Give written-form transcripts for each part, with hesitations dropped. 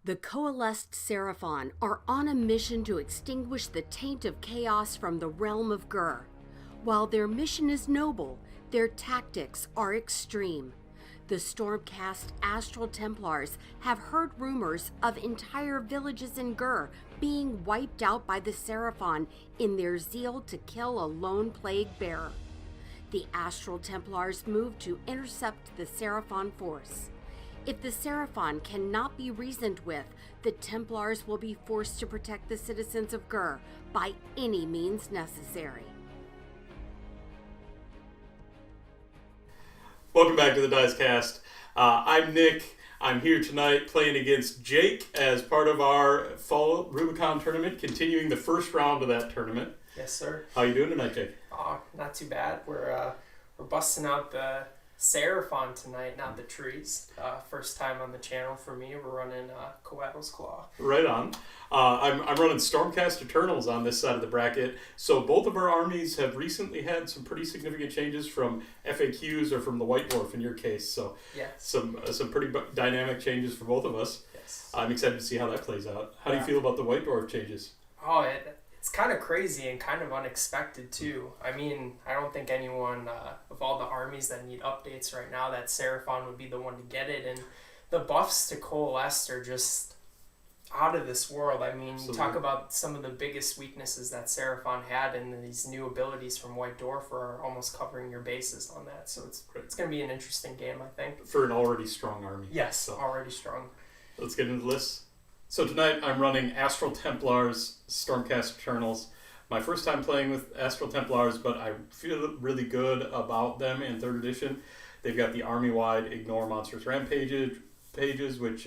The coalesced Seraphon are on a mission to extinguish the taint of chaos from the realm of Gur. While their mission is noble, their tactics are extreme. The Stormcast Astral Templars have heard rumors of entire villages in Gur being wiped out by the Seraphon in their zeal to kill a lone plague bearer. The Astral Templars move to intercept the Seraphon force. If the Seraphon cannot be reasoned with, the Templars will be forced to protect the citizens of Gur by any means necessary. Welcome back to the Dicecast. I'm Nick. I'm here tonight playing against Jake as part of our fall Rubicon tournament, continuing the first round of that tournament. Yes, sir. How you doing tonight, Jake? Oh, not too bad. We're busting out the Seraphon tonight, not the trees. First time on the channel for me. We're running Koatl's Claw. Right on. I'm running Stormcast Eternals on this side of the bracket. So both of our armies have recently had some pretty significant changes from FAQs or from the White Dwarf in your case. So yes. some pretty dynamic changes for both of us. Yes. I'm excited to see how that plays out. How do you feel about the White Dwarf changes? Oh, it's kind of crazy and kind of unexpected too. I mean, I don't think anyone of all the armies that need updates right now, that Seraphon would be the one to get it. And the buffs to Coalesce are just out of this world. I mean, you talk about some of the biggest weaknesses that Seraphon had, and these new abilities from White Dwarf are almost covering your bases on that. So it's going to be an interesting game, I think. For an already strong army. Yes, so already strong. Let's get into the list. So tonight I'm running Astral Templars Stormcast Eternals. My first time playing with Astral Templars, but I feel really good about them in 3rd edition. They've got the army-wide Ignore Monstrous Rampages, which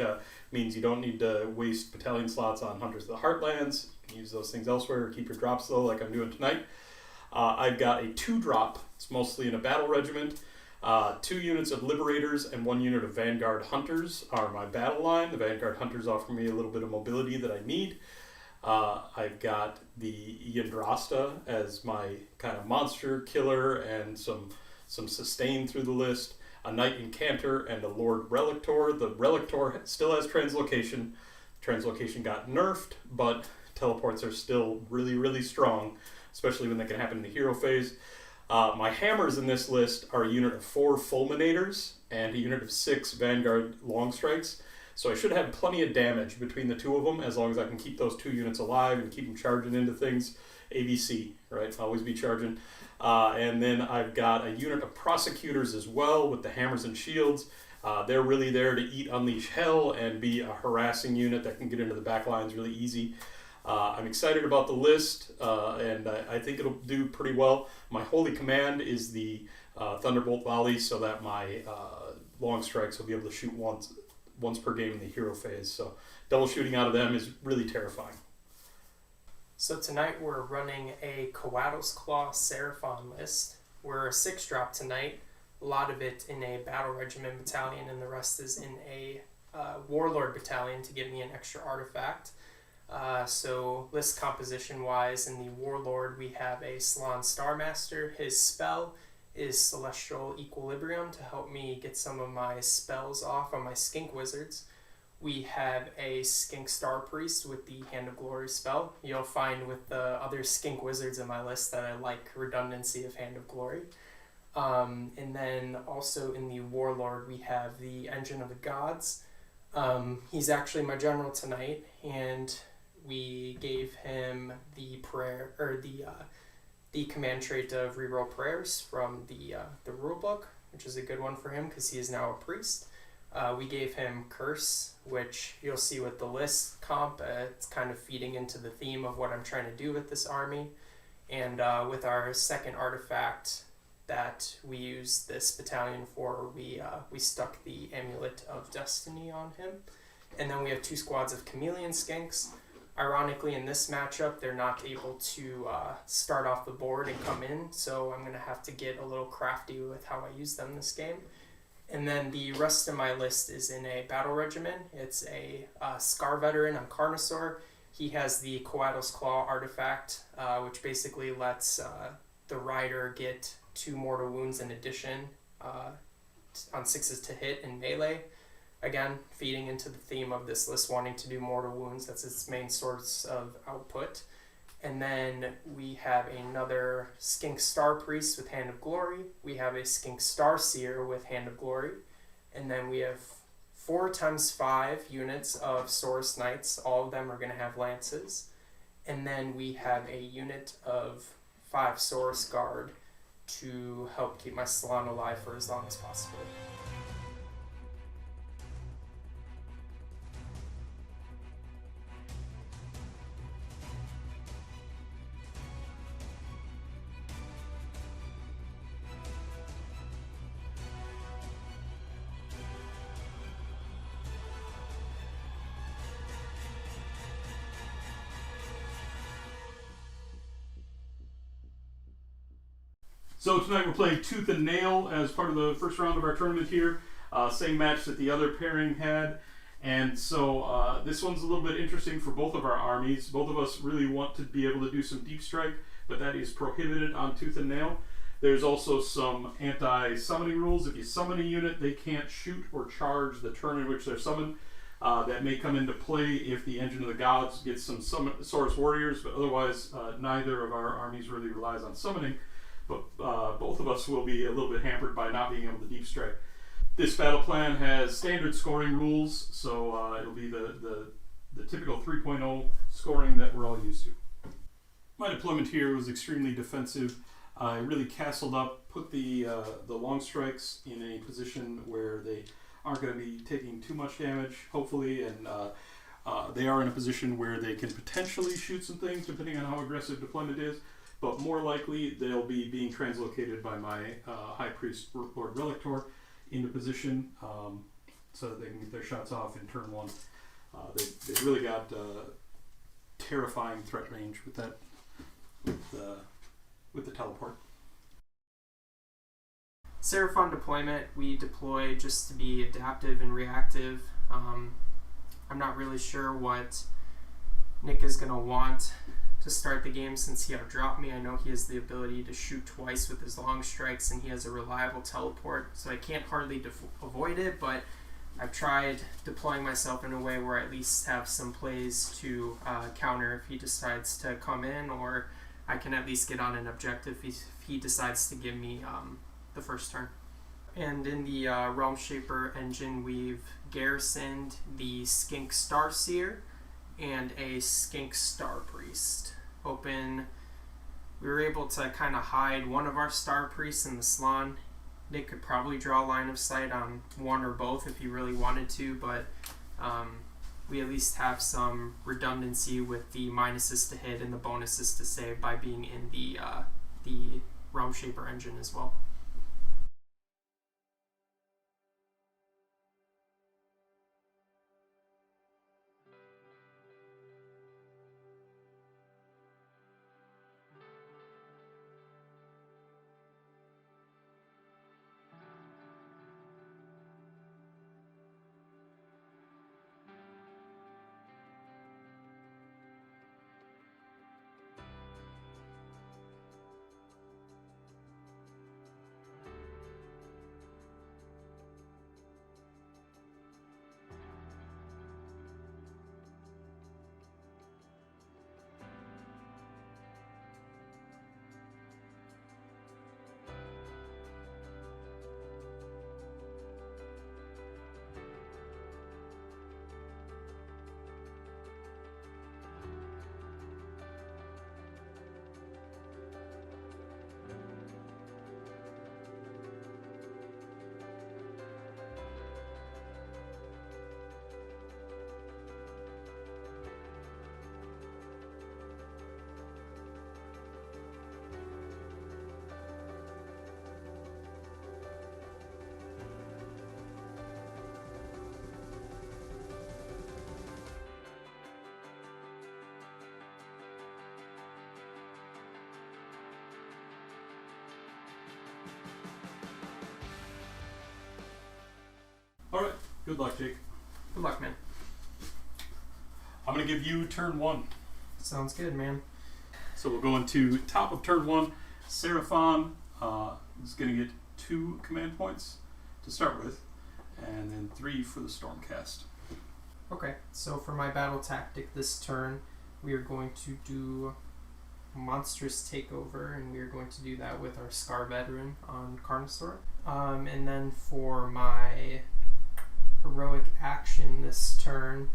means you don't need to waste battalion slots on Hunters of the Heartlands. You can use those things elsewhere or keep your drops low like I'm doing tonight. I've got a 2-drop. It's mostly in a battle regiment. 2 units of Liberators and 1 unit of Vanguard Hunters are my battle line. The Vanguard Hunters offer me a little bit of mobility that I need. I've got the Yandrasta as my kind of monster killer and some sustain through the list. A Knight Incanter and a Lord Relictor. The Relictor still has Translocation. Translocation got nerfed, but teleports are still really, really strong, especially when they can happen in the hero phase. My hammers in this list are a unit of 4 Fulminators and a unit of 6 Vanguard longstrikes. So I should have plenty of damage between the 2 of them as long as I can keep those 2 units alive and keep them charging into things. ABC, right? Always be charging. And then I've got a unit of Prosecutors as well with the hammers and shields. They're really there to unleash hell and be a harassing unit that can get into the back lines really easy. I'm excited about the list, and I think it'll do pretty well. My holy command is the Thunderbolt Volley, so that my long strikes will be able to shoot once per game in the hero phase. So double shooting out of them is really terrifying. So tonight we're running a Koatl's Claw Seraphon list. We're a 6-drop tonight, a lot of it in a Battle Regiment battalion, and the rest is in a Warlord battalion to give me an extra artifact. So list composition wise, in the Warlord we have a Salon Starmaster. His spell is Celestial Equilibrium to help me get some of my spells off on my Skink Wizards. We have a Skink Star Priest with the Hand of Glory spell. You'll find with the other Skink Wizards in my list that I like redundancy of Hand of Glory. And then also in the Warlord we have the Engine of the Gods. He's actually my general tonight, and we gave him the prayer, or the command trait of reroll prayers from the rulebook, which is a good one for him because he is now a priest. We gave him Curse, which you'll see with the list comp. It's kind of feeding into the theme of what I'm trying to do with this army. And with our second artifact that we use this battalion for, we stuck the Amulet of Destiny on him. And then we have 2 squads of Chameleon Skinks. Ironically, in this matchup, they're not able to start off the board and come in, so I'm going to have to get a little crafty with how I use them this game. And then the rest of my list is in a battle regiment. It's a Scar Veteran on Carnosaur. He has the Koatl's Claw artifact, which basically lets the rider get 2 mortal wounds in addition on 6s to hit in melee. Again, feeding into the theme of this list wanting to do mortal wounds. That's its main source of output. And then we have another Skink Star Priest with Hand of Glory. We have a Skink Star Seer with Hand of Glory. And then we have 4x5 units of Saurus Knights. All of them are going to have lances. And then we have a unit of 5 Saurus Guard to help keep my Salon alive for as long as possible. So tonight we're playing Tooth and Nail as part of the first round of our tournament here. Same match that the other pairing had. And so this one's a little bit interesting for both of our armies. Both of us really want to be able to do some deep strike, but that is prohibited on Tooth and Nail. There's also some anti-summoning rules. If you summon a unit, they can't shoot or charge the turn in which they're summoned. That may come into play if the Engine of the Gods gets some Saurus Warriors, but otherwise neither of our armies really relies on summoning. But both of us will be a little bit hampered by not being able to deep strike. This battle plan has standard scoring rules, so it'll be the typical 3.0 scoring that we're all used to. My deployment here was extremely defensive. I really castled up, put the longstrikes in a position where they aren't going to be taking too much damage, hopefully, and they are in a position where they can potentially shoot some things, depending on how aggressive deployment is. But more likely, they'll be being translocated by my High Priest, Lord Relictor, into position so that they can get their shots off in turn 1. They've really got terrifying threat range with that, with the teleport. Seraphon deployment, we deploy just to be adaptive and reactive. I'm not really sure what Nick is going to want to start the game since he outdropped me. I know he has the ability to shoot twice with his long strikes and he has a reliable teleport, so I can't hardly avoid it, but I've tried deploying myself in a way where I at least have some plays to counter if he decides to come in, or I can at least get on an objective if he decides to give me the first turn. And in the Realm Shaper engine, we've garrisoned the Skink Star Seer and a Skink Star Priest. We were able to kind of hide one of our Star Priests in the Salon. Nick could probably draw a line of sight on one or both if he really wanted to, but we at least have some redundancy with the minuses to hit and the bonuses to save by being in the Realm Shaper engine as well. Alright, good luck, Jake. Good luck, man. I'm going to give you turn 1. Sounds good, man. So we'll go into top of turn 1. Seraphon is going to get 2 command points to start with. and then 3 for the Stormcast. Okay, so for my battle tactic this turn, we are going to do Monstrous Takeover, and we are going to do that with our Scar Veteran on Carnosaur. And then for my heroic action this turn,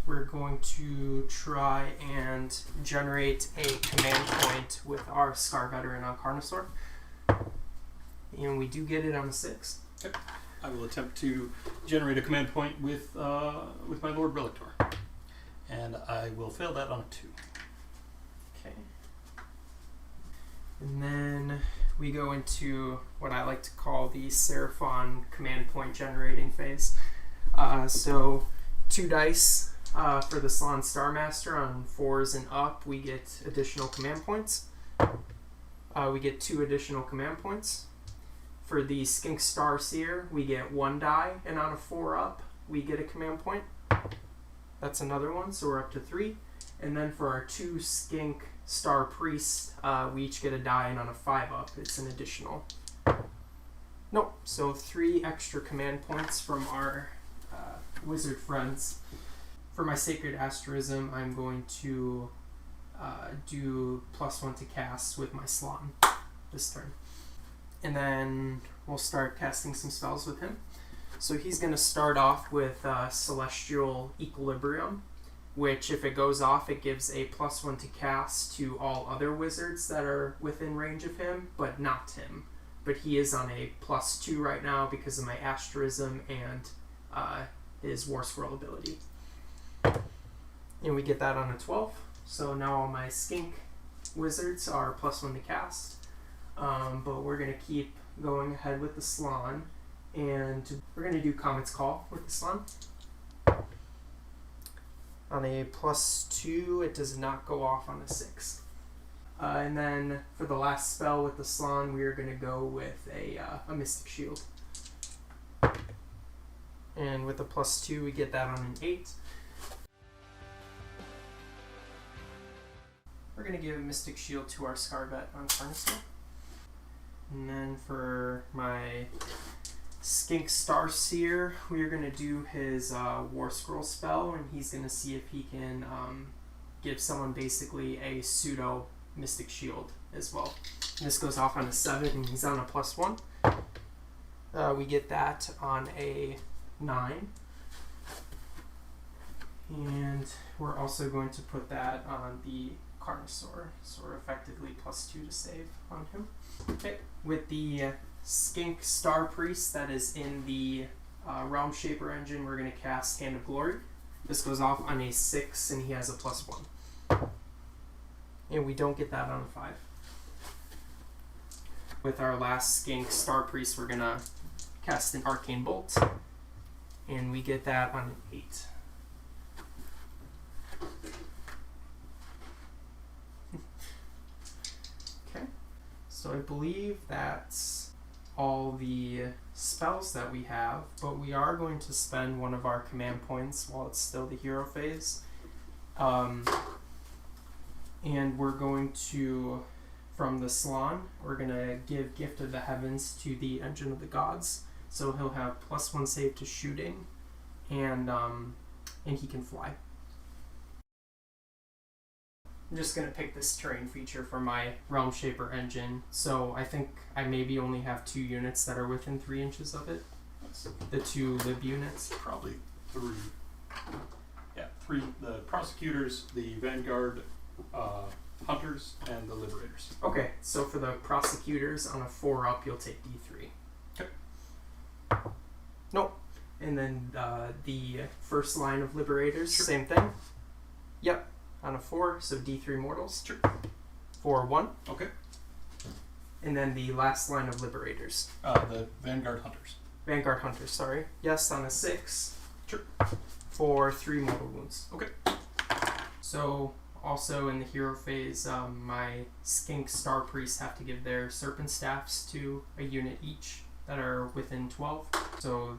we're going to try and generate a command point with our Scar Veteran on Carnosaur. And we do get it on a 6. Okay. I will attempt to generate a command point with my Lord Relictor. And I will fail that on a 2. Okay. And then we go into what I like to call the Seraphon command point generating phase. So 2 dice for the Salon Starmaster. On 4s and up, we get additional command points. We get 2 additional command points. For the Skink Starseer, we get 1 die, and on a 4 up, we get a command point. That's another one, so we're up to 3. And then for our 2 Skink Star Priests, we each get a die, and on a 5 up, it's an additional. Nope, so 3 extra command points from our wizard friends. For my Sacred Asterism, I'm going to do +1 to cast with my Slon this turn. And then we'll start casting some spells with him. So he's going to start off with Celestial Equilibrium, which if it goes off, it gives a +1 to cast to all other wizards that are within range of him, but not him. But he is on a +2 right now because of my Asterism and his War Scroll ability. And we get that on a 12. So now all my Skink wizards are +1 to cast. But we're going to keep going ahead with the Slon, and we're going to do Comet's Call with the Slon. On a +2, it does not go off on a 6. And then for the last spell with the Slon, we are going to go with a Mystic Shield. And with a +2, we get that on an 8. We're going to give a Mystic Shield to our Scarvet on Carnosaur. And then for my Skink Starseer, we are going to do his War Scroll spell, and he's going to see if he can give someone basically a pseudo Mystic Shield as well. And this goes off on a 7, and he's on a +1. We get that on a 9. And we're also going to put that on the Carnosaur, so we're effectively +2 to save on him. Okay, with the Skink Star Priest that is in the Realm Shaper engine, we're going to cast Hand of Glory. This goes off on a 6, and he has a +1. And we don't get that on a 5. With our last Skink Star Priest, we're going to cast an Arcane Bolt, and we get that on an 8. So I believe that's all the spells that we have, but we are going to spend one of our command points while it's still the hero phase. And we're going to, from the Slon, we're going to give Gift of the Heavens to the Engine of the Gods. So he'll have +1 save to shooting, and he can fly. I'm just going to pick this terrain feature for my Realm Shaper engine, so I think I maybe only have 2 units that are within 3 inches of it. The 2 lib units. Probably 3. Yeah, 3. The Prosecutors, the Vanguard Hunters, and the Liberators. Okay, so for the Prosecutors, on a 4 up, you'll take D3. Okay. Nope. And then the first line of Liberators, Sure. Same thing. Yep. On a 4, so D3 Mortals. Sure. For 1. Okay. And then the last line of Liberators. The Vanguard Hunters. Vanguard Hunters, sorry. Yes, on a 6. Sure. For 3 mortal wounds. Okay. So, also in the hero phase, my Skink Star Priests have to give their Serpent Staffs to a unit each that are within 12. So,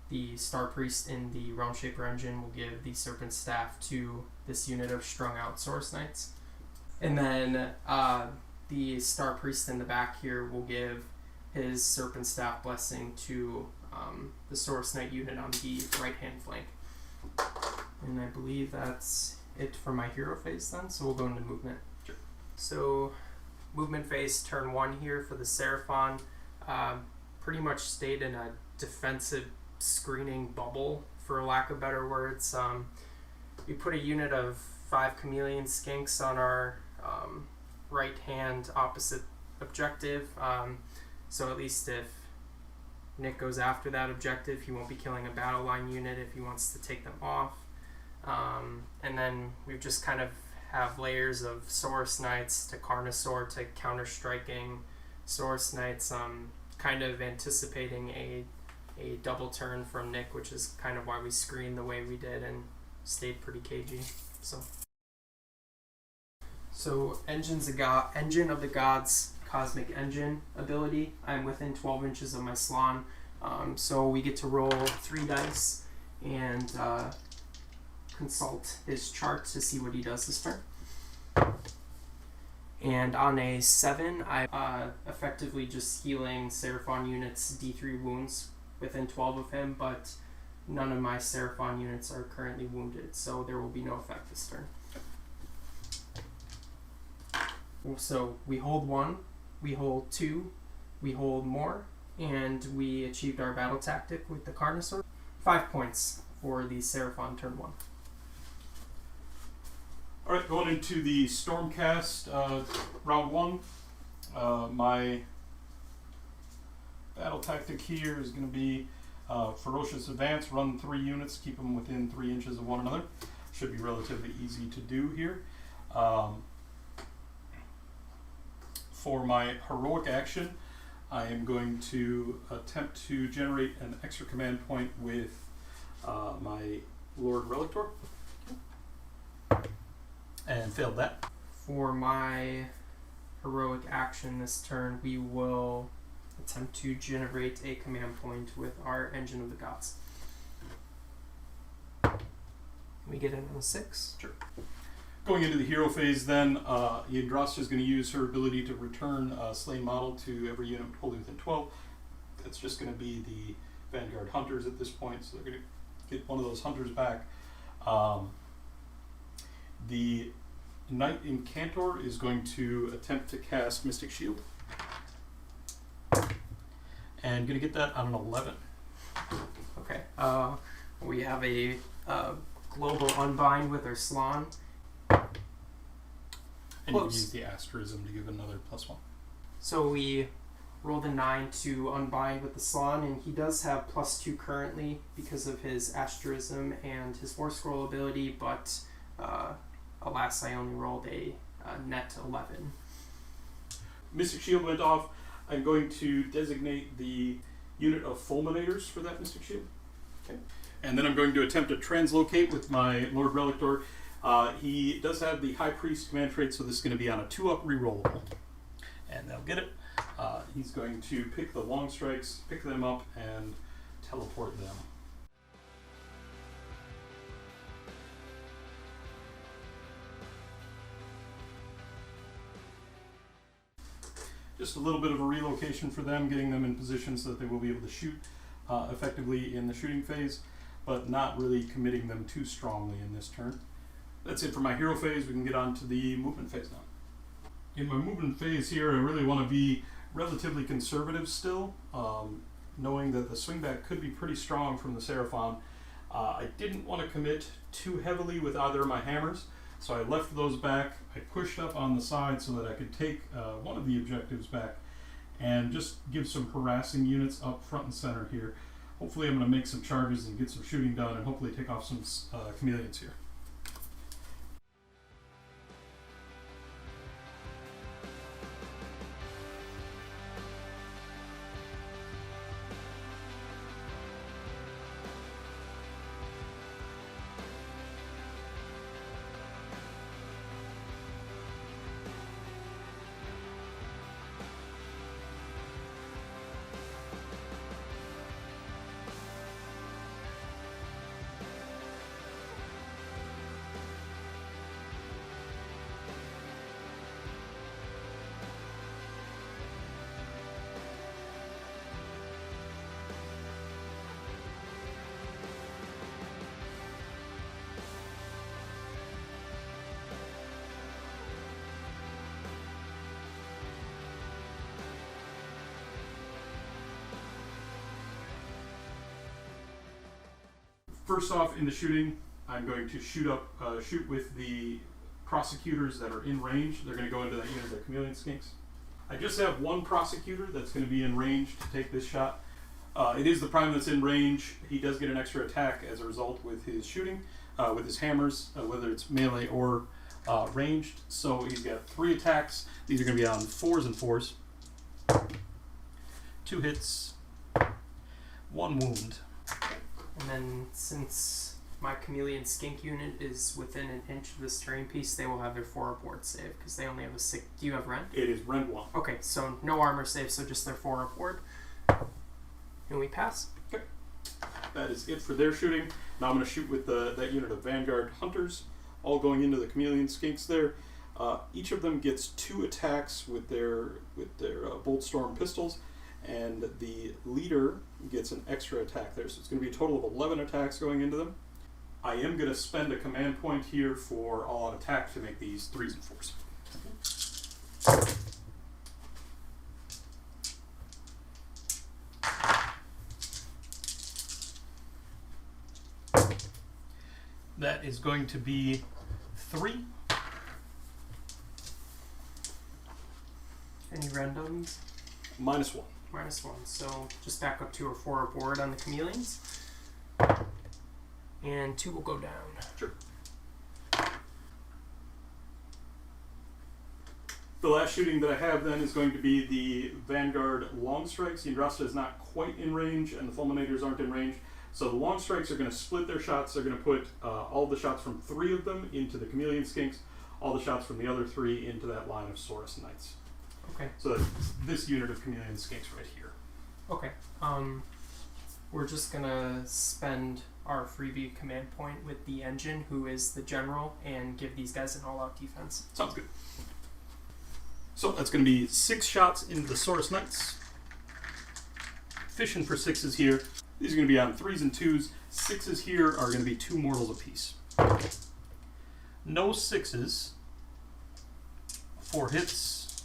the Star Priest in the Realm Shaper engine will give the Serpent Staff to this unit of Strung Out Source Knights. And then the Star Priest in the back here will give his Serpent Staff blessing to the Source Knight unit on the right-hand flank. And I believe that's it for my hero phase then, so we'll go into movement. Sure. So, movement phase, turn 1 here for the Seraphon. Pretty much stayed in a defensive screening bubble, for lack of better words. We put a unit of 5 Chameleon Skinks on our right-hand opposite objective, so at least if Nick goes after that objective, he won't be killing a battle line unit if he wants to take them off. And then we just kind of have layers of Source Knights to Carnosaur to counter-striking Source Knights, kind of anticipating a double turn from Nick, which is kind of why we screened the way we did and stayed pretty cagey. So Engine of the Gods Cosmic Engine ability. I'm within 12 inches of my Slann, so we get to roll 3 dice and consult his chart to see what he does this turn. And on a 7, I effectively just healing Seraphon units D3 wounds within 12 of him, but none of my Seraphon units are currently wounded, so there will be no effect this turn. So we hold 1, we hold 2, we hold more, and we achieved our battle tactic with the Carnosaur. 5 points for the Seraphon turn 1. Alright, going into the Stormcast round 1. My battle tactic here is going to be Ferocious Advance, run 3 units, keep them within 3 inches of one another. Should be relatively easy to do here. For my heroic action, I am going to attempt to generate an extra command point with my Lord Relictor. And failed that. For my heroic action this turn, we will attempt to generate a command point with our Engine of the Gods. We get it on a 6. Sure. Going into the hero phase then, Yggdrasil is going to use her ability to return a slain model to every unit wholly within 12. That's just going to be the Vanguard Hunters at this point, so they're going to get one of those Hunters back. The Knight Incantor is going to attempt to cast Mystic Shield. And going to get that on an 11. Okay. We have a global unbind with our Slann. And you can use the asterism to give another +1. So we rolled a 9 to unbind with the Slann, and he does have +2 currently because of his asterism and his Force Scroll ability, but alas, I only rolled a net 11. Mystic Shield went off. I'm going to designate the unit of Fulminators for that Mystic Shield. Okay. And then I'm going to attempt to translocate with my Lord Relictor. He does have the High Priest command trait, so this is going to be on a 2-up rerollable. And they'll get it. He's going to pick the longstrikes, pick them up, and teleport them. Just a little bit of a relocation for them, getting them in position so that they will be able to shoot effectively in the shooting phase, but not really committing them too strongly in this turn. That's it for my hero phase. We can get on to the movement phase now. In my movement phase here, I really want to be relatively conservative still, knowing that the swingback could be pretty strong from the Seraphon. I didn't want to commit too heavily with either of my hammers, so I left those back. I pushed up on the side so that I could take one of the objectives back and just give some harassing units up front and center here. Hopefully I'm going to make some charges and get some shooting done and hopefully take off some chameleons here. First off, in the shooting, I'm going to shoot with the prosecutors that are in range. They're going to go into that unit of the chameleon skinks. I just have one prosecutor that's going to be in range to take this shot. It is the prime that's in range. He does get an extra attack as a result with his shooting, with his hammers, whether it's melee or ranged. So he's got 3 attacks. These are going to be on 4s and 4s. 2 hits, 1 wound. And then since my chameleon skink unit is within an inch of this terrain piece, they will have their 4 aboard save because they only have a 6. Do you have rend? It is rend 1. Okay, so no armor save, so just their 4 aboard. And we pass. Okay. That is it for their shooting. Now I'm going to shoot with that unit of Vanguard Hunters, all going into the chameleon skinks there. Each of them gets 2 attacks with their Bolt Storm pistols, and the leader gets an extra attack there. So it's going to be a total of 11 attacks going into them. I am going to spend a command point here for all-out attack to make these 3s and 4s. That is going to be 3. Any randoms? -1. -1. So just back up 2 or 4 aboard on the chameleons. And 2 will go down. Sure. The last shooting that I have then is going to be the Vanguard longstrikes. The Andrasta is not quite in range, and the Fulminators aren't in range. So the longstrikes are going to split their shots. They're going to put all the shots from 3 of them into the chameleon skinks, all the shots from the other 3 into that line of Saurus Knights. Okay. So that's this unit of chameleon skinks right here. Okay. We're just gonna spend our freebie command point with the engine, who is the general, and give these guys an all-out defense. Sounds good. So that's going to be 6 shots into the Saurus Knights. Fishing for 6s here. These are going to be on 3s and 2s. 6s here are going to be 2 mortals apiece. No 6s. 4 hits.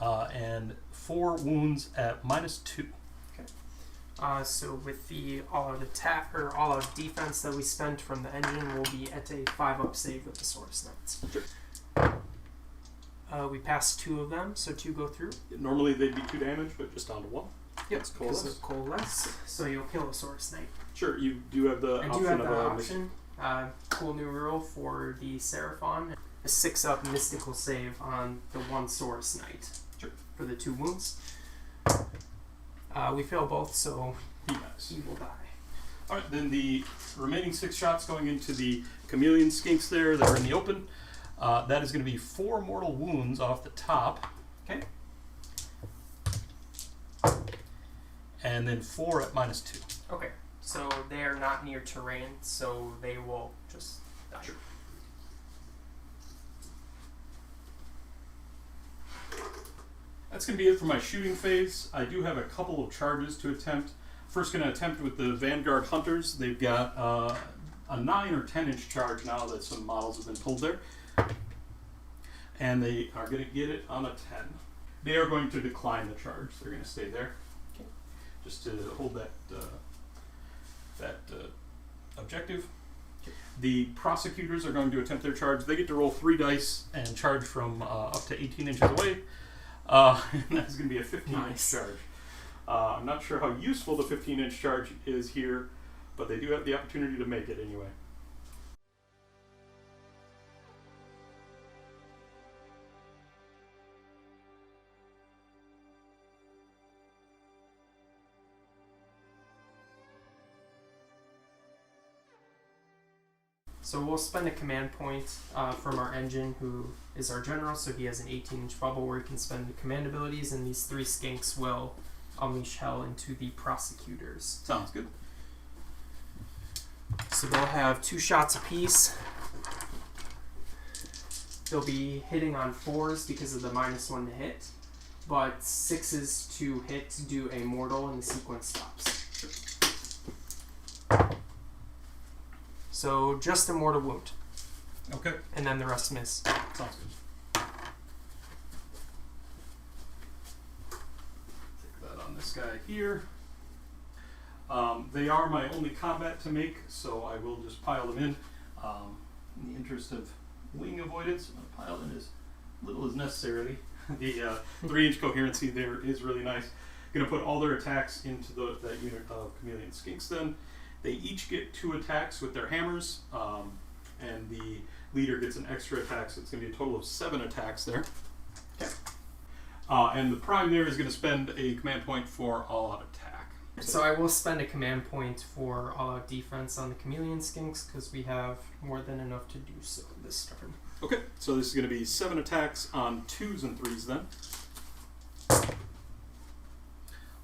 And 4 wounds at -2. So with the all-out attack or all-out defense that we spent from the engine, we'll be at a 5-up save with the Saurus Knights. Sure. We passed 2 of them, so 2 go through. Normally they'd be 2 damage, but just down to 1. Yep, because of coalesce. So you'll kill a Saurus Knight. Sure, you do have the option. I do have the option. Cool new rule for the Seraphon. A 6-up mystical save on the 1 Saurus Knight. Sure. For the 2 wounds. We fail both, so he will die. Alright, then the remaining 6 shots going into the chameleon skinks there that are in the open. That is going to be 4 mortal wounds off the top. Okay. And then 4 at -2. Okay, so they are not near terrain, so they will just die. Sure. That's going to be it for my shooting phase. I do have a couple of charges to attempt. First going to attempt with the Vanguard Hunters. They've got a 9 or 10 inch charge now that some models have been pulled there. And they are going to get it on a 10. They are going to decline the charge. They're going to stay there. Okay. Just to hold that objective. The prosecutors are going to attempt their charge. They get to roll 3 dice and charge from up to 18 inches away. And that's going to be a 15-inch charge. I'm not sure how useful the 15-inch charge is here, but they do have the opportunity to make it anyway. So we'll spend a command point from our engine, who is our general, so he has an 18-inch bubble where he can spend the command abilities, and these 3 skinks will unleash hell into the prosecutors. Sounds good. So they'll have 2 shots apiece. They'll be hitting on 4s because of the -1 to hit, but 6s to hit to do a mortal, and the sequence stops. So just a mortal wound. Okay. And then the rest miss. Sounds good. Take that on this guy here. They are my only combat to make, so I will just pile them in. In the interest of wing avoidance, I'll pile in as little as necessarily. The 3-inch coherency there is really nice. Going to put all their attacks into that unit of Chameleon Skinks then. They each get 2 attacks with their hammers, and the leader gets an extra attack, so it's going to be a total of 7 attacks there. Okay. And the prime there is going to spend a command point for all-out attack. So I will spend a command point for all-out defense on the Chameleon Skinks because we have more than enough to do so this turn. Okay, so this is going to be 7 attacks on 2s and 3s then.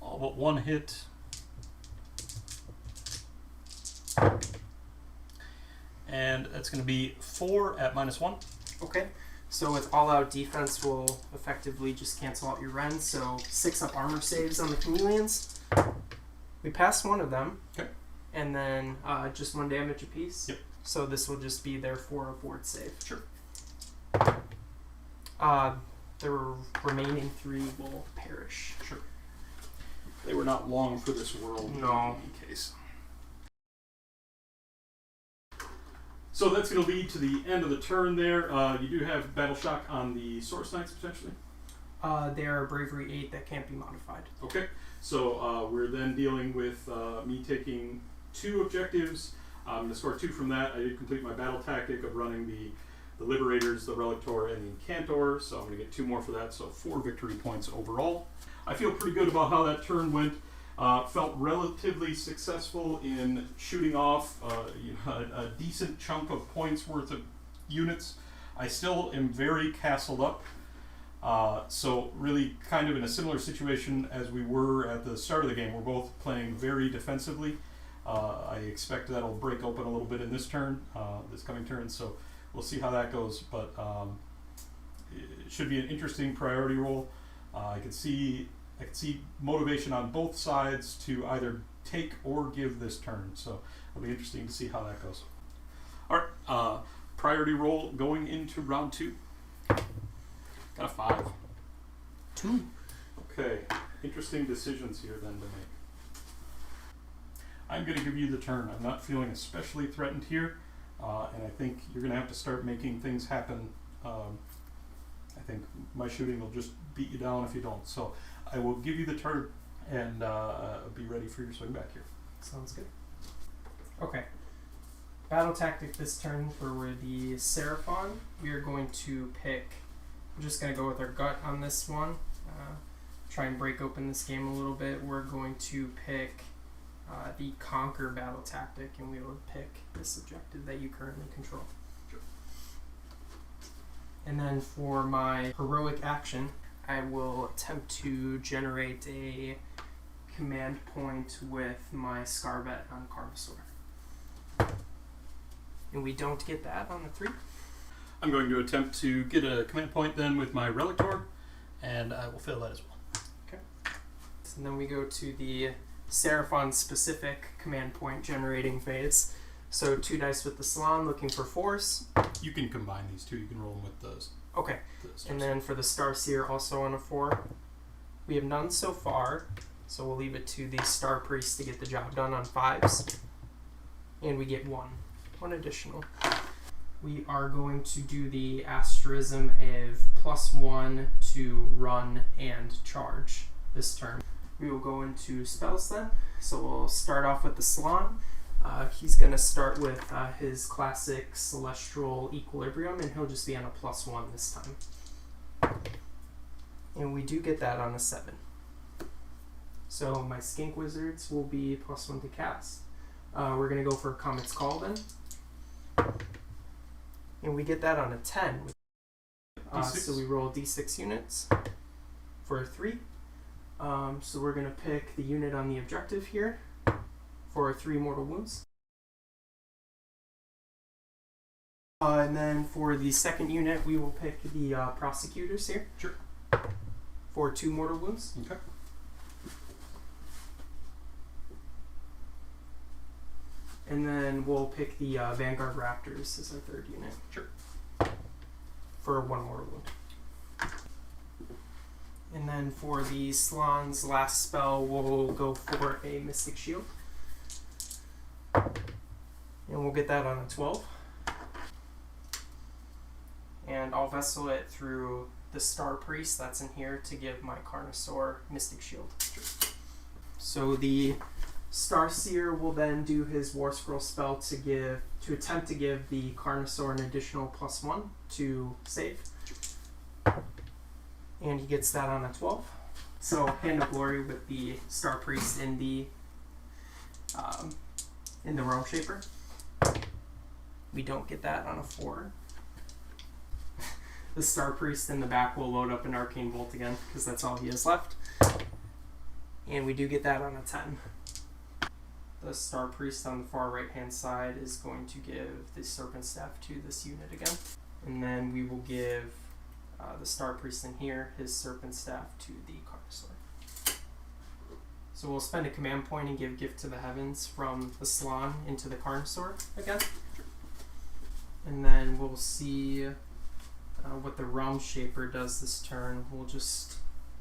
All but 1 hit. And that's going to be 4 at -1. Okay, so with all-out defense, we'll effectively just cancel out your Ren. So 6 up armor saves on the Chameleons. We passed one of them. Okay. And then just 1 damage apiece. Yep. So this will just be their 4 aboard save. Sure. The remaining 3 will perish. Sure. They were not long for this world. No. In any case. So that's going to lead to the end of the turn there. You do have Battle Shock on the Source Knights, potentially? They are Bravery 8 that can't be modified. Okay. So we're then dealing with me taking 2 objectives. I'm going to score 2 from that. I did complete my battle tactic of running the Liberators, the Relictor, and the Incantor. So I'm going to get 2 more for that. So 4 victory points overall. I feel pretty good about how that turn went. Felt relatively successful in shooting off a decent chunk of points worth of units. I still am very castled up. So really kind of in a similar situation as we were at the start of the game. We're both playing very defensively. I expect that'll break open a little bit in this turn, this coming turn. So we'll see how that goes. But it should be an interesting priority roll. I can see motivation on both sides to either take or give this turn. So it'll be interesting to see how that goes. All right, priority roll going into round 2. Got a 5. 2. Okay, interesting decisions here then to make. I'm going to give you the turn. I'm not feeling especially threatened here, and I think you're going to have to start making things happen. I think my shooting will just beat you down if you don't. So I will give you the turn and be ready for your swing back here. Sounds good. Okay. Battle tactic this turn for the Seraphon. We are going to pick... We're just going to go with our gut on this one. Try and break open this game a little bit. We're going to pick the Conquer battle tactic, and we will pick this objective that you currently control. Sure. And then for my heroic action, I will attempt to generate a command point with my Scarvet on Carnosaur. And we don't get that on the 3. I'm going to attempt to get a command point then with my Relictor, and I will fail that as well. Okay. So then we go to the Seraphon specific command point generating phase. So 2 dice with the Salon looking for force. You can combine these 2. You can roll them with those. Okay. And then for the Starseer also on a 4. We have none so far, so we'll leave it to the Star Priest to get the job done on 5s. And we get 1 additional. We are going to do the asterism of +1 to run and charge this turn. We will go into spells then. So we'll start off with the Salon. He's going to start with his classic Celestial Equilibrium, and he'll just be on a +1 this time. And we do get that on a 7. So my Skink Wizards will be +1 to cast. We're going to go for Comet's Call then. And we get that on a 10. So we roll d6 units for a 3. So we're going to pick the unit on the objective here for 3 mortal wounds. And then for the second unit, we will pick the Prosecutors here. Sure. For 2 mortal wounds. Okay. And then we'll pick the Vanguard Raptors as our 3rd unit. Sure. For 1 mortal wound. And then for the Salon's last spell, we'll go for a Mystic Shield. And we'll get that on a 12. And I'll vessel it through the Star Priest that's in here to give my Carnosaur Mystic Shield. So the Star Seer will then do his War Scroll spell to attempt to give the Carnosaur an additional +1 to save. And he gets that on a 12. So Hand of Glory with the Star Priest in the Realm Shaper. We don't get that on a 4. The Star Priest in the back will load up an Arcane Bolt again, because that's all he has left. And we do get that on a 10. The Star Priest on the far right hand side is going to give the Serpent Staff to this unit again. And then we will give the Star Priest in here his Serpent Staff to the Carnosaur. So we'll spend a command point and give Gift to the Heavens from the Salon into the Carnosaur again. And then we'll see what the Realm Shaper does this turn. We'll just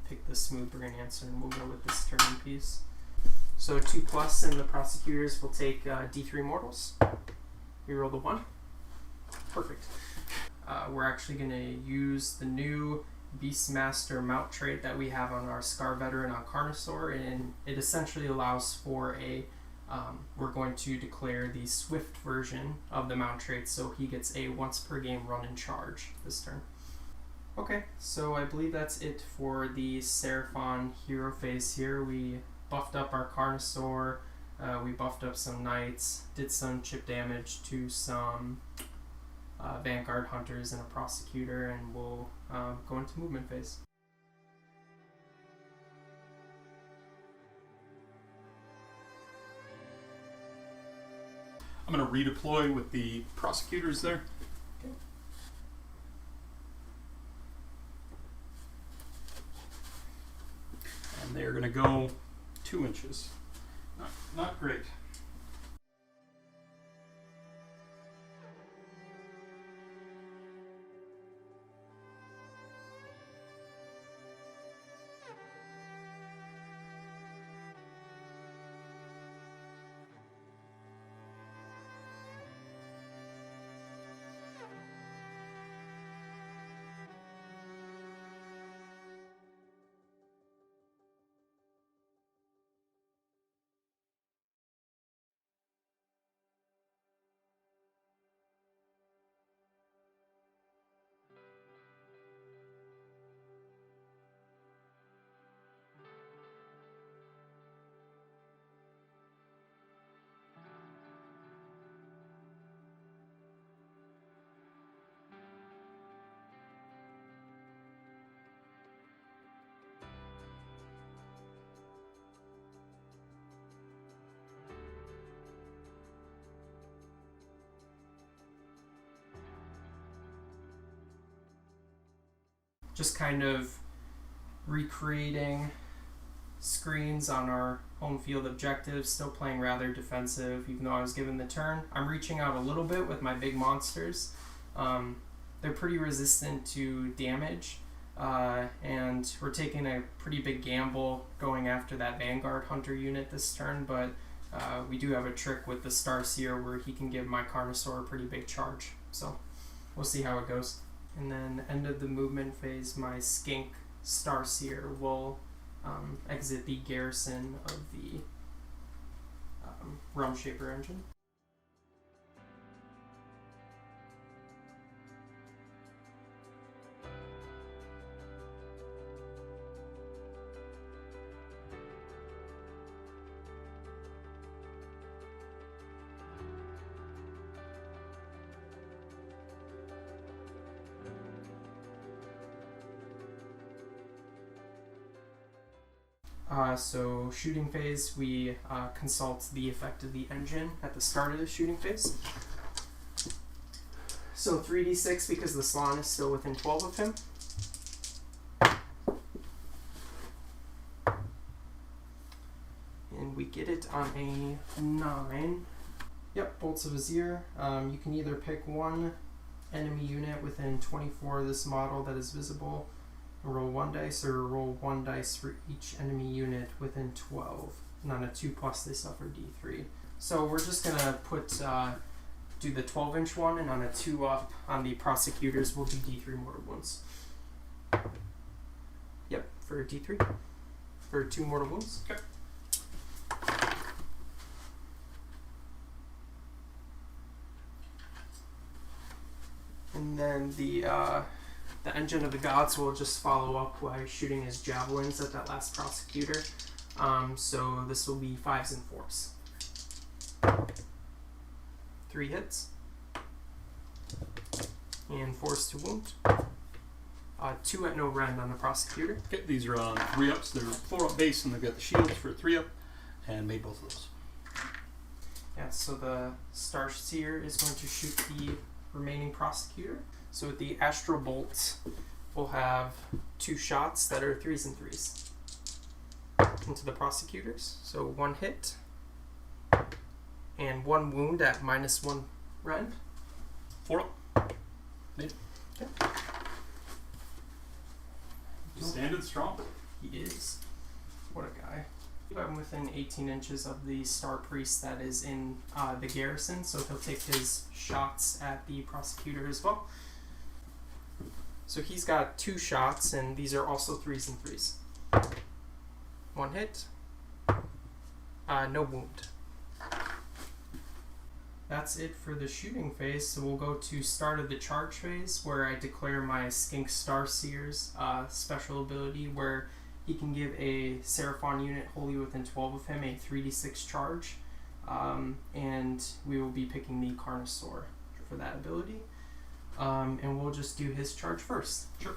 pick the Smooth Brain Answer and we'll go with this turn piece. So 2+ and the Prosecutors will take D3 Mortals. We roll the 1. Perfect. We're actually going to use the new Beastmaster mount trait that we have on our Scar Veteran on Carnosaur, and it essentially allows for we're going to declare the Swift version of the mount trait, so he gets a once per game run and charge this turn. Okay, so I believe that's it for the Seraphon hero phase here. We buffed up our Carnosaur, we buffed up some Knights, did some chip damage to some Vanguard Hunters and a Prosecutor, and we'll go into movement phase. I'm going to redeploy with the Prosecutors there. Okay. And they're going to go 2 inches. Not great. Just kind of recreating screens on our home field objectives, still playing rather defensive even though I was given the turn. I'm reaching out a little bit with my big monsters. They're pretty resistant to damage, and we're taking a pretty big gamble going after that Vanguard Hunter unit this turn, but we do have a trick with the Star Seer where he can give my Carnosaur a pretty big charge, so we'll see how it goes. And then end of the movement phase, my Skink Star Seer will exit the garrison of the Realm Shaper engine. So shooting phase, we consult the effect of the engine at the start of the shooting phase. So 3d6 because the Salon is still within 12 of him. And we get it on a 9. Yep, Bolts of Azir. You can either pick one enemy unit within 24 of this model that is visible, roll 1 dice, or roll 1 dice for each enemy unit within 12. And on a 2+ they suffer D3. So we're just gonna do the 12-inch one, and on a 2-up on the prosecutors, we'll do D3 mortal wounds. Yep, for D3. For 2 mortal wounds. Okay. And then the engine of the gods will just follow up by shooting his javelins at that last prosecutor. So this will be 5s and 4s. 3 hits. And 4s to wound. 2 at no rend on the prosecutor. Okay, these are on 3-ups. They're 4-up base, and they've got the shields for a 3-up, and made both of those. Yeah, so the Starseer is going to shoot the remaining prosecutor. So with the Astral Bolt, we'll have 2 shots that are 3s and 3s into the prosecutors. So 1 hit and 1 wound at -1 rend. 4-up. Made. Okay. Standard strong. He is. What a guy. I'm within 18 inches of the Star Priest that is in the garrison, so he'll take his shots at the prosecutor as well. So he's got 2 shots, and these are also 3s and 3s. 1 hit. No wound. That's it for the shooting phase, so we'll go to start of the charge phase, where I declare my Skink Starseer's special ability, where he can give a Seraphon unit wholly within 12 of him a 3d6 charge, and we will be picking the Carnosaur for that ability. And we'll just do his charge first. Sure.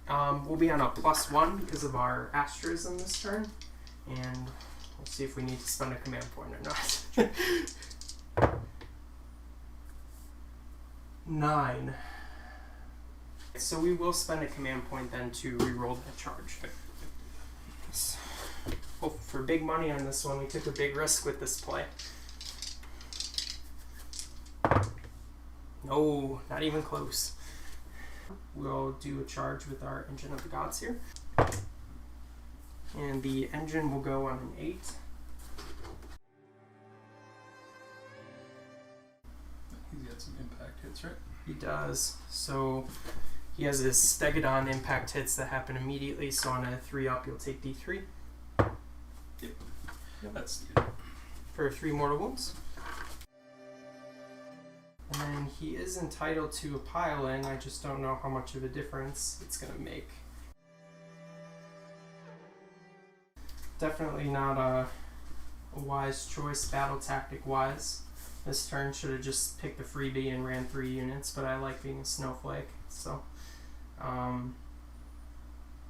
We'll be on a +1 because of our asterism this turn, and we'll see if we need to spend a command point or not. 9. So we will spend a command point then to reroll that charge. Well, for big money on this one, we took a big risk with this play. No, not even close. We'll do a charge with our Engine of the Gods here. And the engine will go on an 8. He's got some impact hits, right? He does. So he has his Stegodon impact hits that happen immediately, so on a 3-up you'll take D3. Yep. That's the For 3 mortal wounds. And then he is entitled to a pile-in, I just don't know how much of a difference it's going to make. Definitely not a wise choice, battle tactic wise. This turn should have just picked the freebie and ran 3 units, but I like being a snowflake. So,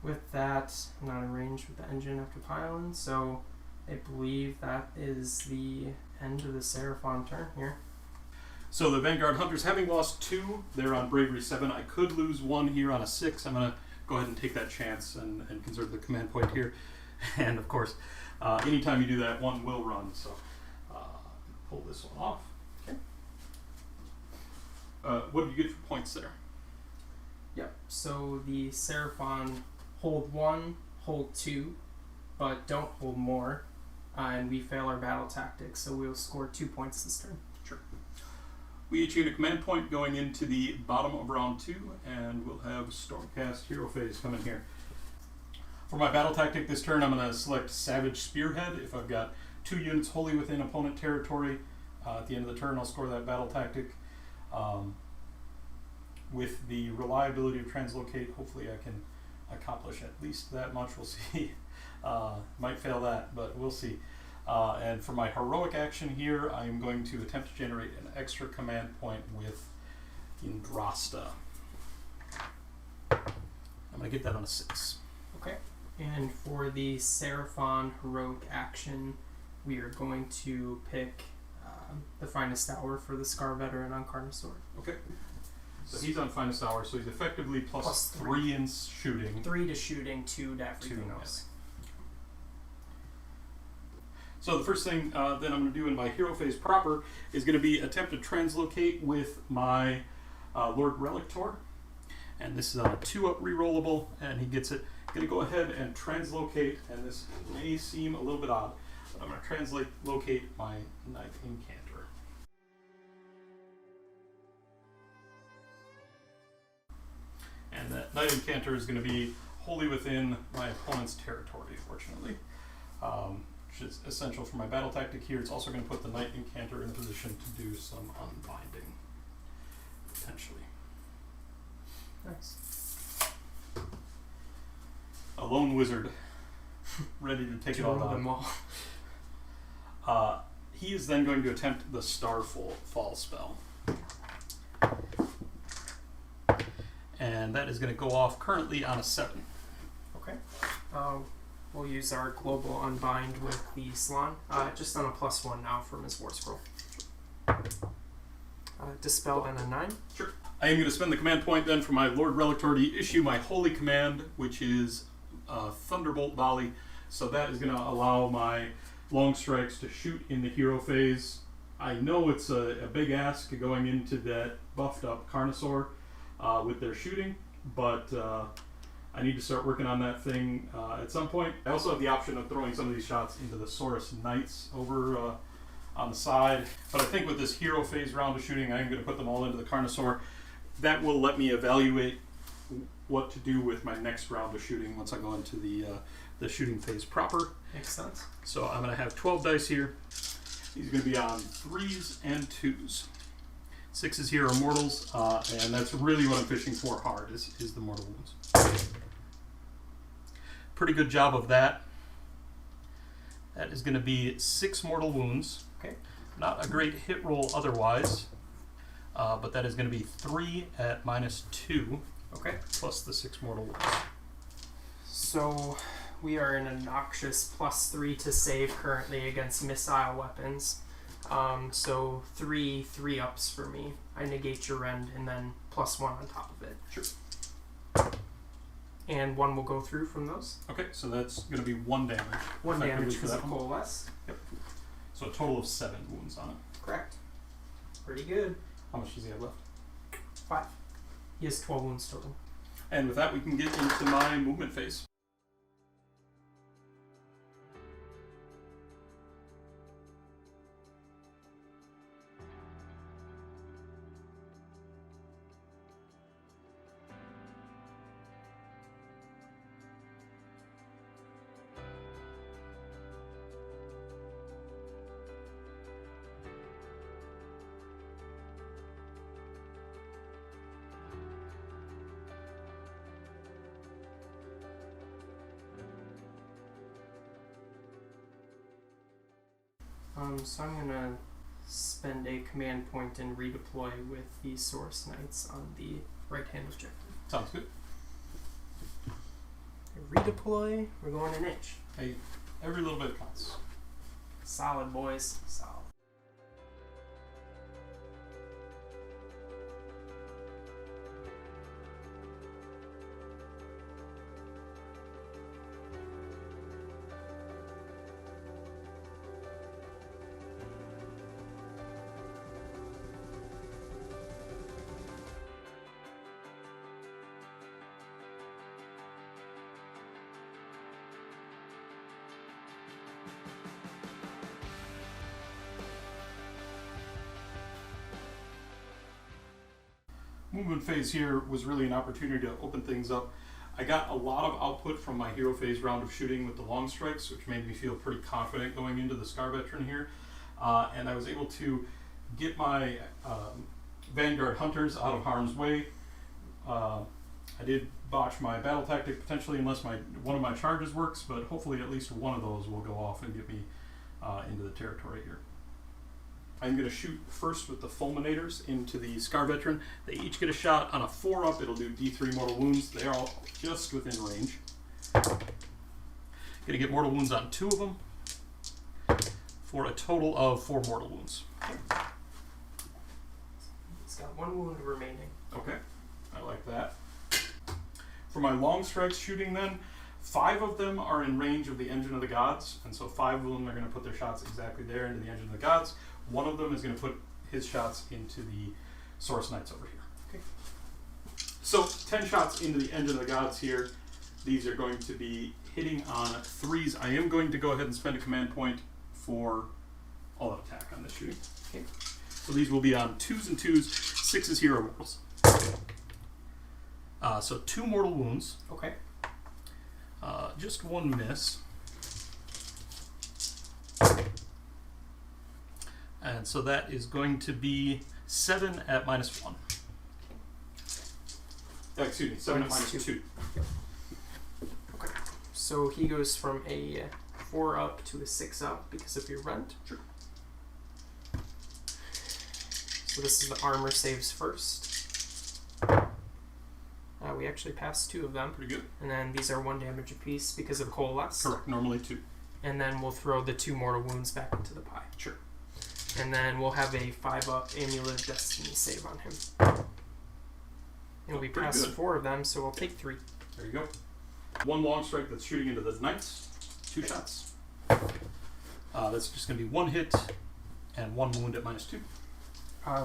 with that, I'm not in range with the engine after pile-in, so I believe that is the end of the Seraphon turn here. So the Vanguard Hunters, having lost 2, they're on Bravery 7. I could lose 1 here on a 6. I'm going to go ahead and take that chance and conserve the command point here. And of course, anytime you do that, 1 will run. So pull this one off. Okay. What do you get for points there? Yep, so the Seraphon hold 1, hold 2, but don't hold more. And we fail our battle tactics, so we'll score 2 points this turn. Sure. We each get a command point going into the bottom of round 2, and we'll have Stormcast Hero Phase coming here. For my battle tactic this turn, I'm going to select Savage Spearhead. If I've got 2 units wholly within opponent territory, at the end of the turn I'll score that battle tactic. With the reliability of Translocate, hopefully I can accomplish at least that much. We'll see. Might fail that, but we'll see. And for my heroic action here, I am going to attempt to generate an extra command point with Indrasta. I'm going to get that on a 6. Okay. And for the Seraphon heroic action, we are going to pick the Finest Hour for the Scar Veteran on Carnosaur. Okay. So he's on Finest Hour, so he's effectively plus 3 in shooting. 3 to shooting, 2 to everything else. So the first thing that I'm going to do in my hero phase proper is going to be attempt to translocate with my Lord Relictor. And this is on a 2-up rerollable, and he gets it. I'm going to go ahead and translocate, and this may seem a little bit odd. I'm going to locate my Knight Incanter. And that Knight Incanter is going to be wholly within my opponent's territory, fortunately. Which is essential for my battle tactic here. It's also going to put the Knight Incanter in a position to do some unbinding, potentially. Nice. A lone wizard, ready to take it all down. He is then going to attempt the Starfall spell. And that is going to go off currently on a 7. Okay. We'll use our global unbind with the Salon, just on a +1 now from his War Scroll. Dispel and a 9. Sure. I am going to spend the command point then for my Lord Relictor to issue my holy command, which is Thunderbolt Volley. So that is going to allow my longstrikes to shoot in the hero phase. I know it's a big ask going into that buffed up Carnosaur with their shooting, but I need to start working on that thing at some point. I also have the option of throwing some of these shots into the Saurus Knights over on the side. But I think with this hero phase round of shooting, I'm going to put them all into the Carnosaur. That will let me evaluate what to do with my next round of shooting once I go into the shooting phase proper. Makes sense. So I'm going to have 12 dice here. These are going to be on 3s and 2s. 6s here are mortals, and that's really what I'm fishing for hard, is the mortal wounds. Pretty good job of that. That is going to be 6 mortal wounds. Okay. Not a great hit roll otherwise, but that is going to be 3 at -2. Okay. Plus the 6 mortal wounds. So we are in a noxious +3 to save currently against missile weapons. So 3 3-ups for me. I negate your rend and then +1 on top of it. Sure. And 1 will go through from those. Okay, so that's going to be 1 damage. 1 damage for because of that one. coalesce. Yep. So a total of 7 wounds on it. Correct. Pretty good. How much does he have left? 5. He has 12 wounds total. And with that, we can get into my movement phase. So I'm gonna spend a command point and redeploy with the Saurus Knights on the right-hand objective. Sounds good. Redeploy, we're going an inch. Hey, every little bit counts. Solid, boys. Solid. Movement phase here was really an opportunity to open things up. I got a lot of output from my hero phase round of shooting with the long strikes, which made me feel pretty confident going into the Scar Veteran here. And I was able to get my Vanguard Hunters out of harm's way. I did botch my battle tactic potentially unless one of my charges works, but hopefully at least one of those will go off and get me into the territory here. I'm going to shoot first with the Fulminators into the Scar Veteran. They each get a shot on a 4-up. It'll do D3 mortal wounds. They are all just within range. Going to get mortal wounds on 2 of them for a total of 4 mortal wounds. It's got 1 wound remaining. Okay, I like that. For my long strikes shooting then, 5 of them are in range of the Engine of the Gods, and so 5 of them are going to put their shots exactly there into the Engine of the Gods. 1 of them is going to put his shots into the Saurus Knights over here. Okay. So 10 shots into the Engine of the Gods here. These are going to be hitting on 3s. I am going to go ahead and spend a command point for all-out attack on this shooting. Okay. So these will be on 2s and 2s, 6s hero rolls. So 2 mortal wounds. Okay. Just 1 miss. And so that is going to be 7 at -1. Excuse me, 7 at -2. Okay. So he goes from a 4 up to a 6 up because of your rend. Sure. So this is the armor saves first. We actually passed 2 of them. Pretty good. And then these are 1 damage apiece because of Coalesce. Correct, normally 2. And then we'll throw the 2 mortal wounds back into the pie. Sure. And then we'll have a 5 up Amulet of Destiny save on him. And we pretty passed good. 4 of them, so we'll take 3. There you go. 1 long strike that's shooting into the knights. 2 shots. That's just going to be 1 hit and 1 wound at -2.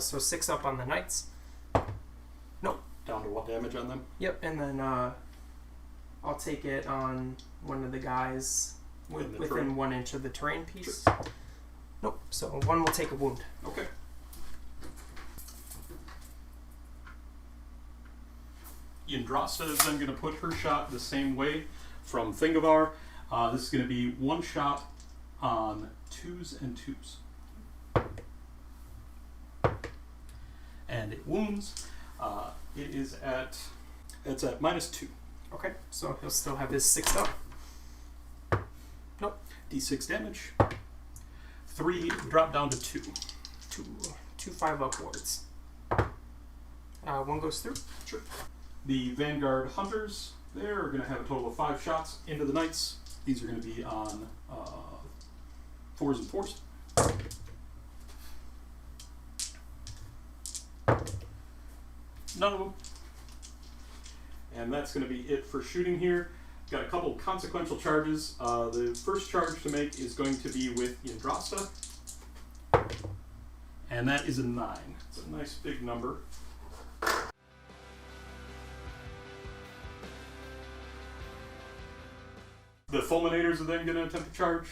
So 6 up on the knights. Down to 1 damage on them. Yep, and then I'll take it on one of the guys within terrain. 1 inch of the terrain piece. Sure. Nope, so 1 will take a wound. Okay. Yndrasta is then going to put her shot the same way from Thingavar. This is going to be 1 shot on 2s and 2s. And it wounds. It's at -2. Okay, so he'll still have his 6 up. Nope. D6 damage. 3 drop down to 2. 2 5 upwards. 1 goes through. Sure. The Vanguard Hunters there are going to have a total of 5 shots into the Knights. These are going to be on 4s and 4s. None of them. And that's going to be it for shooting here. Got a couple consequential charges. The first charge to make is going to be with Yndrasta. And that is a 9. It's a nice big number. The Fulminators are then going to attempt to charge.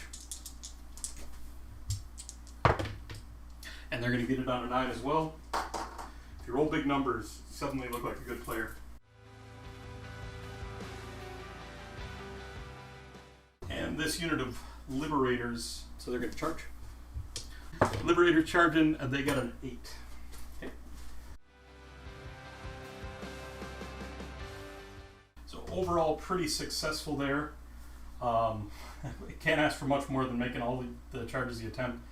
And they're going to get it on a 9 as well. If you roll big numbers, you suddenly look like a good player. And this unit of Liberators, so they're going to charge. Liberator charging, and they got an 8. Okay. So overall, pretty successful there. Can't ask for much more than making all the charges you attempt.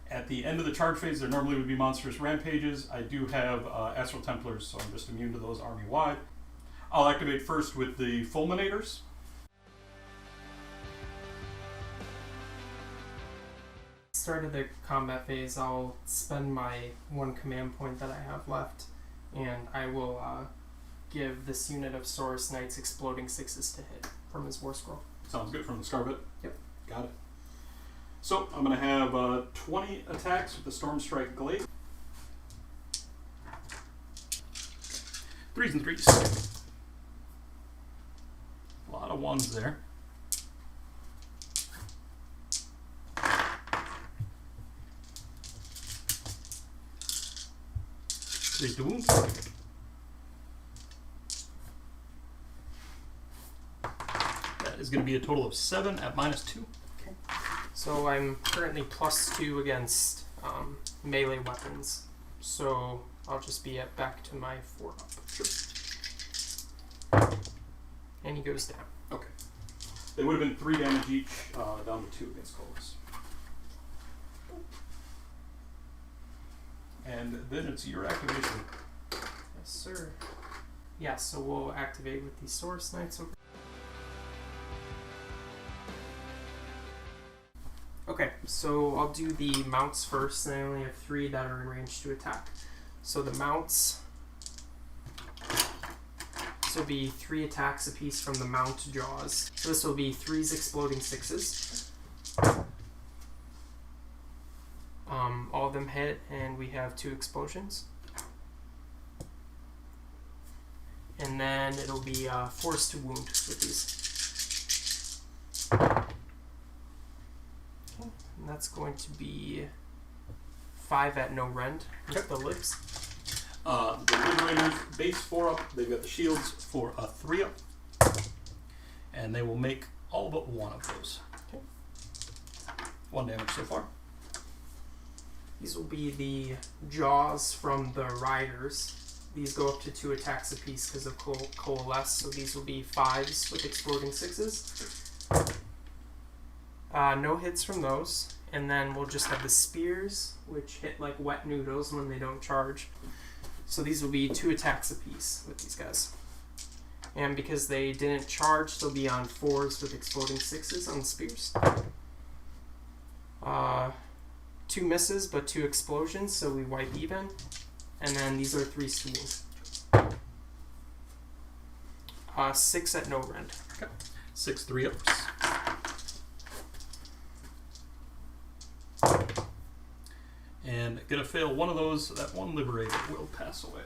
At the end of the charge phase, there normally would be monstrous rampages. I do have Astral Templars, so I'm just immune to those army-wide. I'll activate first with the Fulminators. Start of the combat phase, I'll spend my 1 command point that I have left, and I will give this unit of Saurus Knights exploding 6s to hit from his War Scroll. Sounds good from the Scarbit. Yep. Got it. So I'm going to have 20 attacks with the Stormstrike Glaive. 3s and 3s. A lot of 1s there. Three to wound. That is going to be a total of 7 at -2. Okay. So I'm currently +2 against melee weapons. So I'll just be back to my 4 up. Sure. And he goes down. Okay. They would have been 3 damage each, down to 2 against Colas. And then it's your activation. Yes, sir. Yeah, so we'll activate with the Saurus Knights over. Okay, so I'll do the mounts first, and I only have 3 that are in range to attack. So the mounts, this will be 3 attacks apiece from the mount jaws. So this will be 3s exploding 6s. All of them hit, and we have 2 explosions. And then it'll be forced to wound with these. And that's going to be 5 at no rend with the libs. The Liberators, base 4 up. They've got the shields for a 3 up. And they will make all but one of those. Okay. 1 damage so far. These will be the jaws from the riders. These go up to 2 attacks apiece because of coalesce, so these will be 5s with exploding 6s. No hits from those. And then we'll just have the spears, which hit like wet noodles when they don't charge. So these will be 2 attacks apiece with these guys. And because they didn't charge, they'll be on 4s with exploding 6s on the spears. 2 misses, but 2 explosions, so we wipe even. And then these are 3 swings. 6 at no rend. Okay. 6 3-ups. And gonna fail one of those, so that one Liberator will pass away.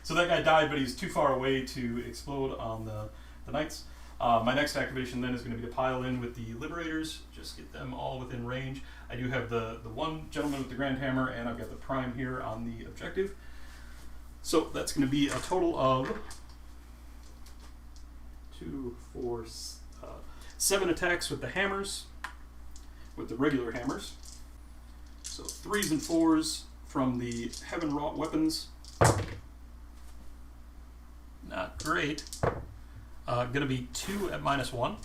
So that guy died, but he's too far away to explode on the Knights. My next activation then is going to be to pile in with the Liberators, just get them all within range. I do have the one gentleman with the Grand Hammer, and I've got the Prime here on the objective. So that's going to be a total of 7 attacks with the hammers, with the regular hammers. So 3s and 4s from the Heaven-Wrought weapons. Not great. Gonna be 2 at -1.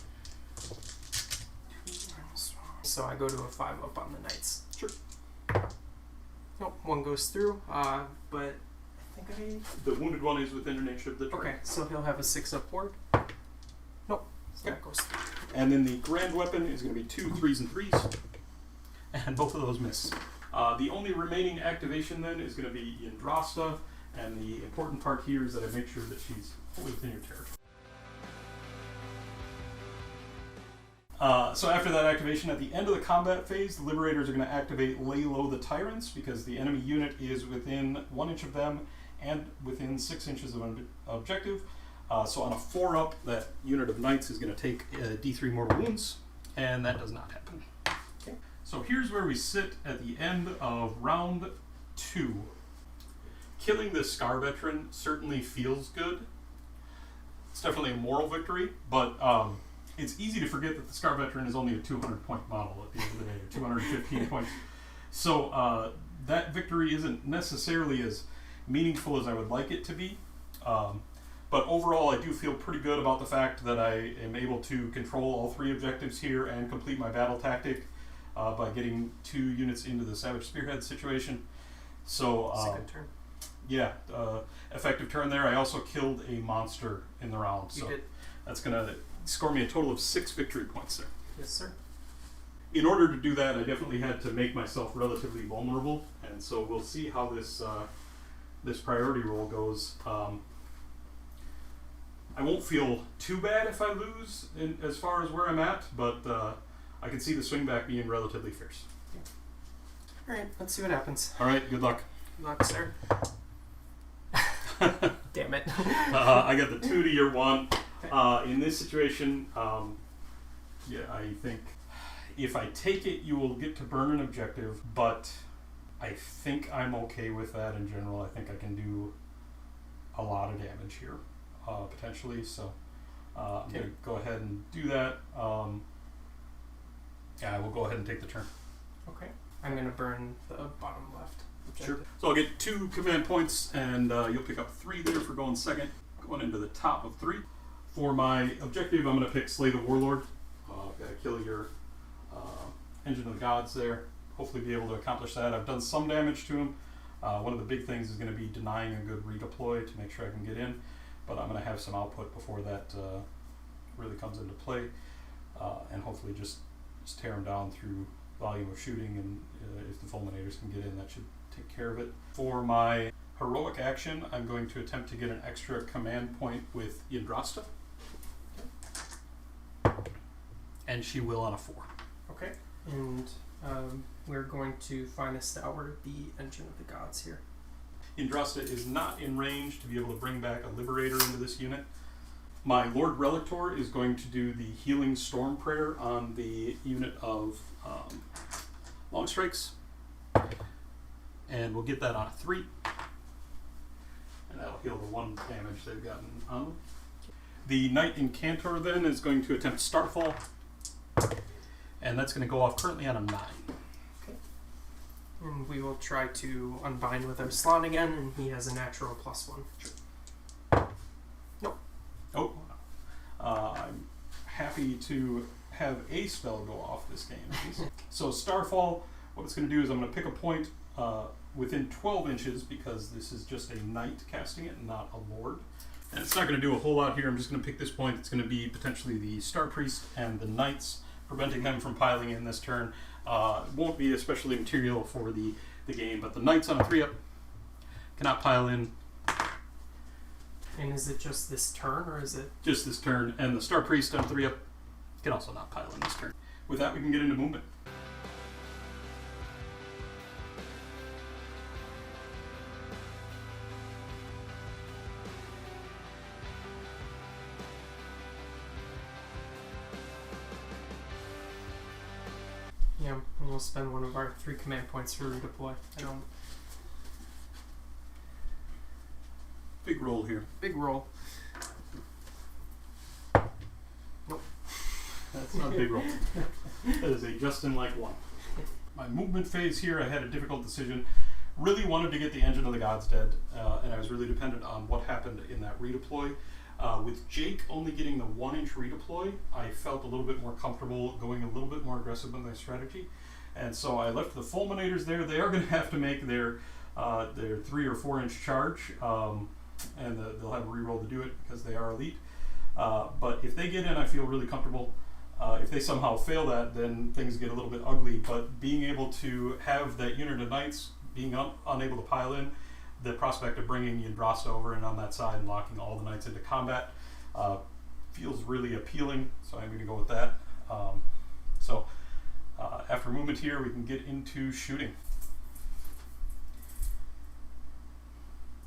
So I go to a 5 up on the Knights. Sure. Nope, 1 goes through, but I think The wounded one is within an inch of the turret. Okay, so he'll have a 6 up ward. Nope, so that goes through. And then the grand weapon is going to be 2 3s and 3s. And both of those miss. The only remaining activation then is going to be Yndrasta. And the important part here is that I make sure that she's fully within your territory. So after that activation, at the end of the combat phase, the Liberators are going to activate Lay Low the Tyrants because the enemy unit is within 1 inch of them and within 6 inches of an objective. So on a 4-up, that unit of Knights is going to take D3 mortal wounds, and that does not happen. Okay. So here's where we sit at the end of round 2. Killing this Scar Veteran certainly feels good. It's definitely a moral victory, but it's easy to forget that the Scar Veteran is only a 200-point model at the end of the day, or 215 points. So that victory isn't necessarily as meaningful as I would like it to be. But overall, I do feel pretty good about the fact that I am able to control all 3 objectives here and complete my battle tactic by getting 2 units into the Savage Spearhead situation. So, Second turn. Yeah, effective turn there. I also killed a monster in the round. So that's going to score me a total of 6 victory points there. Yes, sir. In order to do that, I definitely had to make myself relatively vulnerable, and so we'll see how this this priority roll goes. I won't feel too bad if I lose as far as where I'm at, but I can see the swing back being relatively fierce. All right, let's see what happens. All right, good luck. Good luck, sir. Damn it. I got the 2 to your 1. In this situation, yeah, I think if I take it, you will get to burn an objective, but I think I'm okay with that in general. I think I can do a lot of damage here, potentially, so I'm going to go ahead and do that. Yeah, I will go ahead and take the turn. Okay. I'm going to burn the bottom left objective. Sure. So I'll get 2 command points, and you'll pick up 3 there for going second, going into the top of 3. For my objective, I'm going to pick Slay the Warlord. I've got to kill your Engine of the Gods there. Hopefully be able to accomplish that. I've done some damage to him. One of the big things is going to be denying a good redeploy to make sure I can get in, but I'm going to have some output before that really comes into play, and hopefully just tear him down through volume of shooting, and if the Fulminators can get in, that should take care of it. For my heroic action, I'm going to attempt to get an extra command point with Yndrasta. And she will on a 4. Okay. And we're going to find a Stalwart, the Engine of the Gods here. Yndrasta is not in range to be able to bring back a Liberator into this unit. My Lord Relictor is going to do the Healing Storm Prayer on the unit of longstrikes. And we'll get that on a 3. And that'll heal the 1 damage they've gotten on them. The Knight Incantor then is going to attempt Starfall. And that's going to go off currently on a 9. Okay. And we will try to unbind with our slot again, and he has a natural +1. Sure. Nope. Oh. I'm happy to have a spell go off this game. So Starfall, what it's going to do is I'm going to pick a point within 12 inches, because this is just a knight casting it, not a lord. And it's not going to do a whole lot here. I'm just going to pick this point. It's going to be potentially the Star Priest and the Knights, preventing them from piling in this turn. Won't be especially material for the game, but the Knights on a 3-up cannot pile in. And is it just this turn, or is it... Just this turn, and the Star Priest on 3-up can also not pile in this turn. With that, we can get into movement. Yeah, and we'll spend one of our 3 command points for redeploy. I don't... Big roll here. Big roll. Nope. That's not a big roll. That is a Justin-like 1. My movement phase here, I had a difficult decision. Really wanted to get the Engine of the Gods dead, and I was really dependent on what happened in that redeploy. With Jake only getting the 1-inch redeploy, I felt a little bit more comfortable going a little bit more aggressive with my strategy. And so I left the Fulminators there. They are going to have to make their 3 or 4-inch charge, and they'll have a reroll to do it because they are elite. But if they get in, I feel really comfortable. If they somehow fail that, then things get a little bit ugly. But being able to have that unit of knights being unable to pile in, the prospect of bringing Yndrasta over and on that side and locking all the knights into combat feels really appealing, so I'm going to go with that. After movement here, we can get into shooting.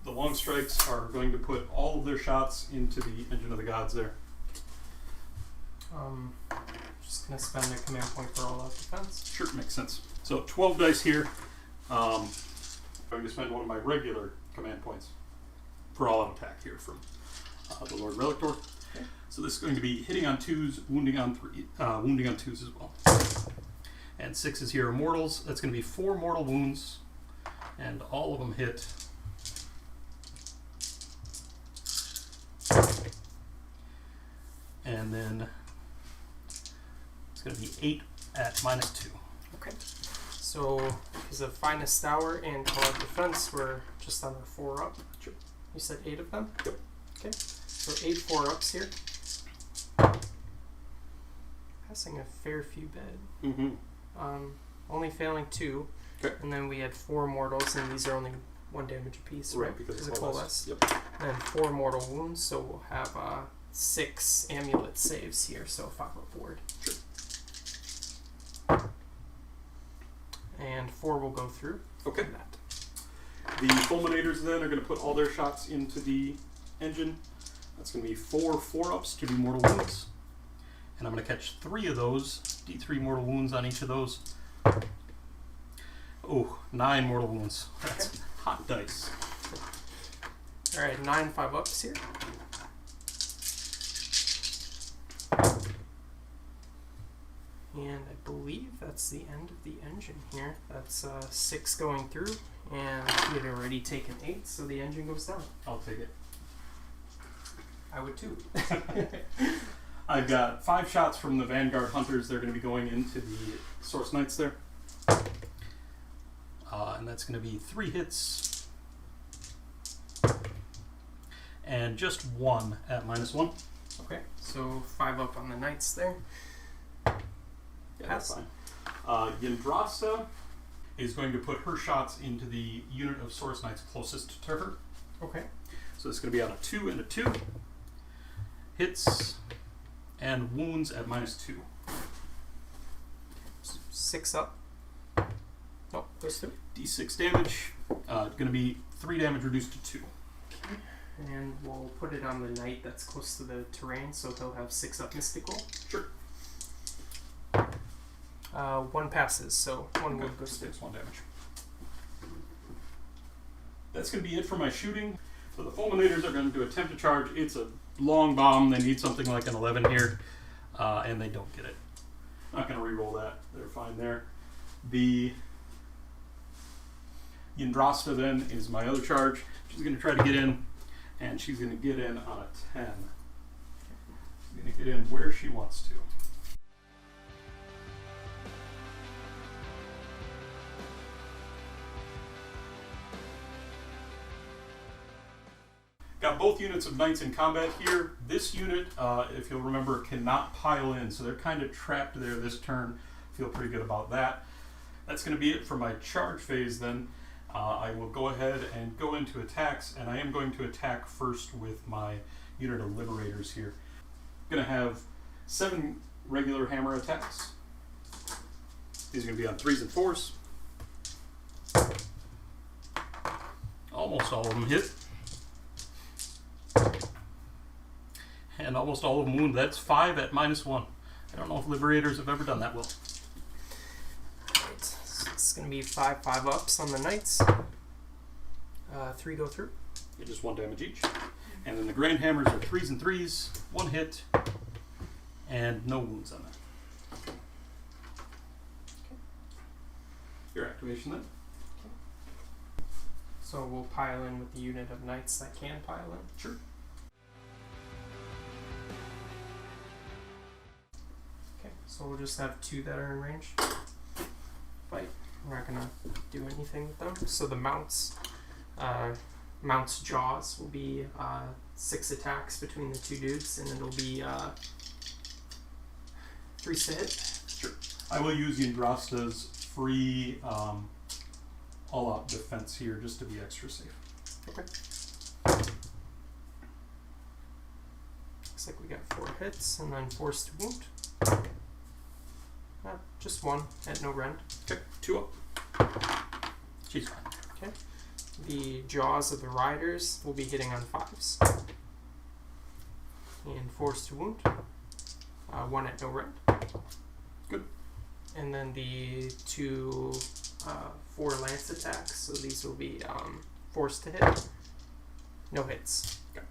The longstrikes are going to put all of their shots into the Engine of the Gods there. Just going to spend a command point for all out defense. Sure, makes sense. So 12 dice here. I'm going to spend one of my regular command points for all out attack here from the Lord Relictor. Okay. So this is going to be hitting on 2s, wounding on 3, wounding on 2s as well. And 6s here are mortals. That's going to be 4 mortal wounds, and all of them hit. And then it's going to be 8 at -2. Okay. So, because of Finest Hour and Call of Defense, we're just on our 4-up. Sure. You said 8 of them? Yep. Okay. So 8 4-ups here. Passing a fair few bed. Mm-hmm. Only failing 2. Okay. And then we had 4 mortals, and these are only 1 damage apiece, right? Because of of Coalesce. Yep. And then 4 mortal wounds, so we'll have 6 amulet saves here, so 5 upward. Sure. And 4 will go through. Okay. on that. The Fulminators then are going to put all their shots into the engine. That's going to be 4 4-ups to do mortal wounds. And I'm going to catch 3 of those, D3 mortal wounds on each of those. Oh, 9 mortal wounds. That's hot dice. Alright, 9 5-ups here. And I believe that's the end of the engine here. That's 6 going through, and we had already taken 8, so the engine goes down. I'll take it. I would too. I've got 5 shots from the Vanguard Hunters. They're going to be going into the Source Knights there. And that's going to be 3 hits. And just 1 at -1. Okay, so 5 up on the knights there. Yeah, that's fine. Yndrasta is going to put her shots into the unit of Source Knights closest to her. Okay. So it's going to be on a 2 and a 2. Hits and wounds at -2. 6 up. Nope, goes through. D6 damage. Going to be 3 damage reduced to 2. Okay. and we'll put it on the knight that's close to the terrain, so he'll have 6 up mystical. Sure. 1 passes, so 1 wound goes takes 1 damage. That's going to be it for my shooting. So the Fulminators are going to attempt to charge. It's a long bomb. They need something like an 11 here, and they don't get it. Not going to re-roll that. They're fine there. The Yndrasta then is my other charge. She's going to try to get in, and she's going to get in on a 10. She's going to get in where she wants to. Got both units of knights in combat here. This unit, if you'll remember, cannot pile in, so they're kind of trapped there this turn. Feel pretty good about that. That's going to be it for my charge phase then. I will go ahead and go into attacks, and I am going to attack first with my unit of Liberators here. I'm going to have 7 regular hammer attacks. These are going to be on 3s and 4s. Almost all of them hit. And almost all of them wound. That's 5 at -1. I don't know if Liberators have ever done that well. Right. So it's going to be 5 5-ups on the knights. 3 go through. Yeah, just 1 damage each. And then the Grand Hammers are 3s and 3s, 1 hit, and no wounds on that. Okay. Your activation then. So we'll pile in with the unit of knights that can pile in. Sure. Okay, so we'll just have 2 that are in range. Fight. We're not gonna do anything with them. So the mounts jaws will be 6 attacks between the 2 dudes, and it'll be 3 to hit. Sure. I will use Yndrasta's free all-out defense here just to be extra safe. Okay. Looks like we got 4 hits, and then force to wound. Just 1 at no rend. Okay, 2 up. She's fine. Okay. The jaws of the riders will be hitting on 5s. And force to wound. 1 at no rend. Good. And then the 2 4 lance attacks, so these will be forced to hit. No hits. Okay.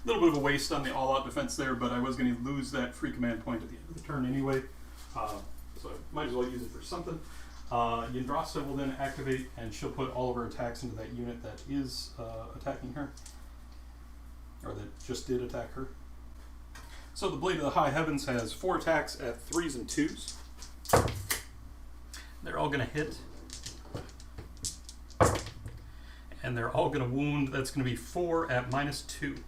A little bit of a waste on the all-out defense there, but I was going to lose that free command point at the end of the turn anyway, so I might as well use it for something. Yndrasta will then activate, and she'll put all of her attacks into that unit that is attacking her, or that just did attack her. So the Blade of the High Heavens has 4 attacks at 3s and 2s. They're all going to hit, and they're all going to wound. That's going to be 4 at -2.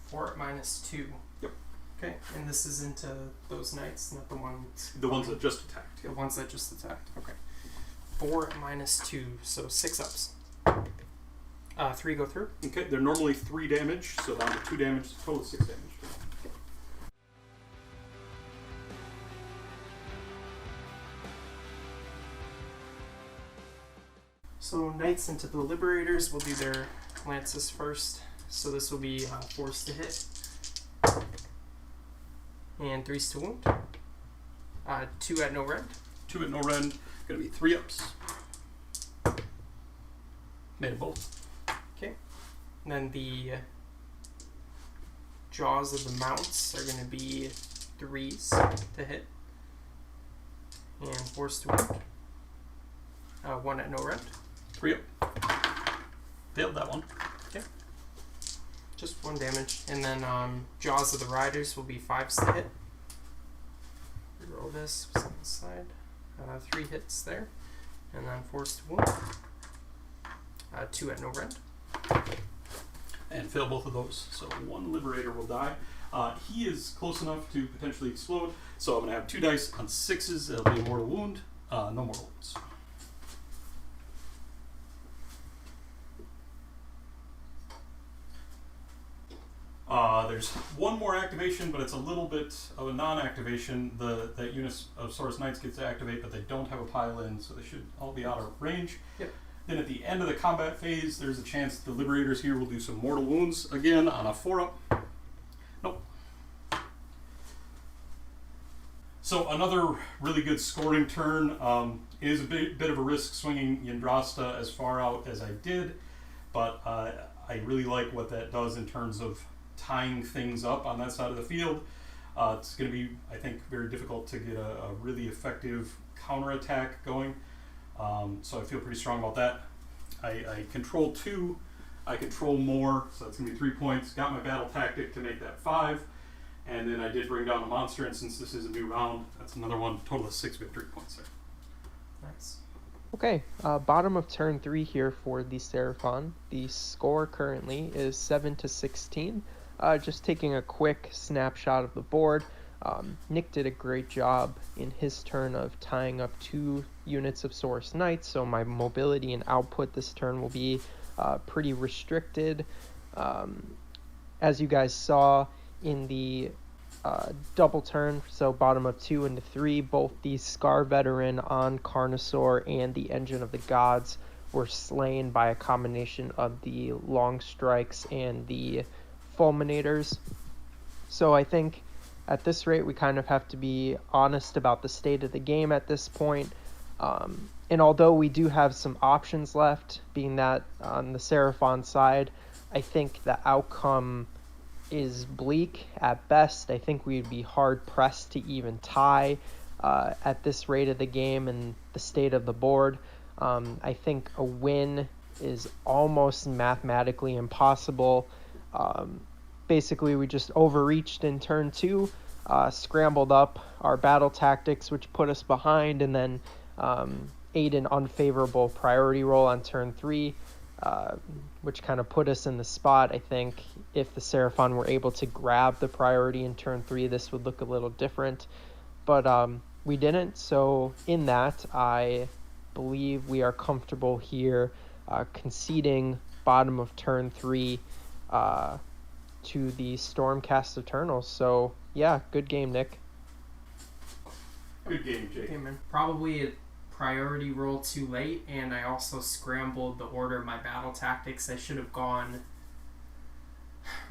4 at -2. Yep. Okay, and this is into those knights, not the ones... The ones that just attacked. The ones that just attacked. Okay. 4 at -2, so 6 ups. 3 go through. Okay, they're normally 3 damage, so down to 2 damage, total 6 damage. So knights into the Liberators will do their lances first. So this will be forced to hit. And 3s to wound. 2 at no rend. 2 at no rend, going to be 3 ups. Made of both. Okay. And then the jaws of the mounts are going to be 3s to hit. And forced to wound. 1 at no rend. 3 up. Failed that one. Okay. Just 1 damage. And then jaws of the riders will be 5s to hit. Reroll this. What's on the side? 3 hits there. And then forced to wound. 2 at no rend. And fail both of those. So 1 Liberator will die. He is close enough to potentially explode. So I'm going to have 2 dice on 6s. It'll be a mortal wound. No mortal wounds. There's 1 more activation, but it's a little bit of a non-activation. That unit of Source Knights gets to activate, but they don't have a pile in, so they should all be out of range. Yep. Then at the end of the combat phase, there's a chance the Liberators here will do some mortal wounds again on a 4-up. Nope. So another really good scoring turn. It is a bit of a risk swinging Yndrasta as far out as I did, but I really like what that does in terms of tying things up on that side of the field. It's going to be, I think, very difficult to get a really effective counterattack going. So I feel pretty strong about that. I control 2. I control more, so that's going to be 3 points. Got my battle tactic to make that 5. And then I did bring down a monster, and since this is a new round, that's another one. Total of 6 victory points there. Nice. Okay, bottom of turn 3 here for the Seraphon. The score currently is 7-16. Just taking a quick snapshot of the board. Nick did a great job in his turn of tying up 2 units of Source Knights, so my mobility and output this turn will be pretty restricted. As you guys saw in the double turn, so bottom of 2 into 3, both the Scar Veteran on Carnosaur and the Engine of the Gods were slain by a combination of the Longstrikes and the Fulminators. So I think at this rate we kind of have to be honest about the state of the game at this point. And although we do have some options left, being that on the Seraphon side, I think the outcome is bleak at best. I think we'd be hard pressed to even tie at this rate of the game and the state of the board. I think a win is almost mathematically impossible. Basically, we just overreached in turn 2, scrambled up our battle tactics, which put us behind, and then ate an unfavorable priority roll on turn 3, which kind of put us in the spot. I think if the Seraphon were able to grab the priority in turn 3, this would look a little different. But we didn't, so in that, I believe we are comfortable here conceding bottom of turn 3 to the Stormcast Eternals. So, yeah, good game, Nick. Good game, Jake. Okay, man. Probably a priority roll too late, and I also scrambled the order of my battle tactics. I should have gone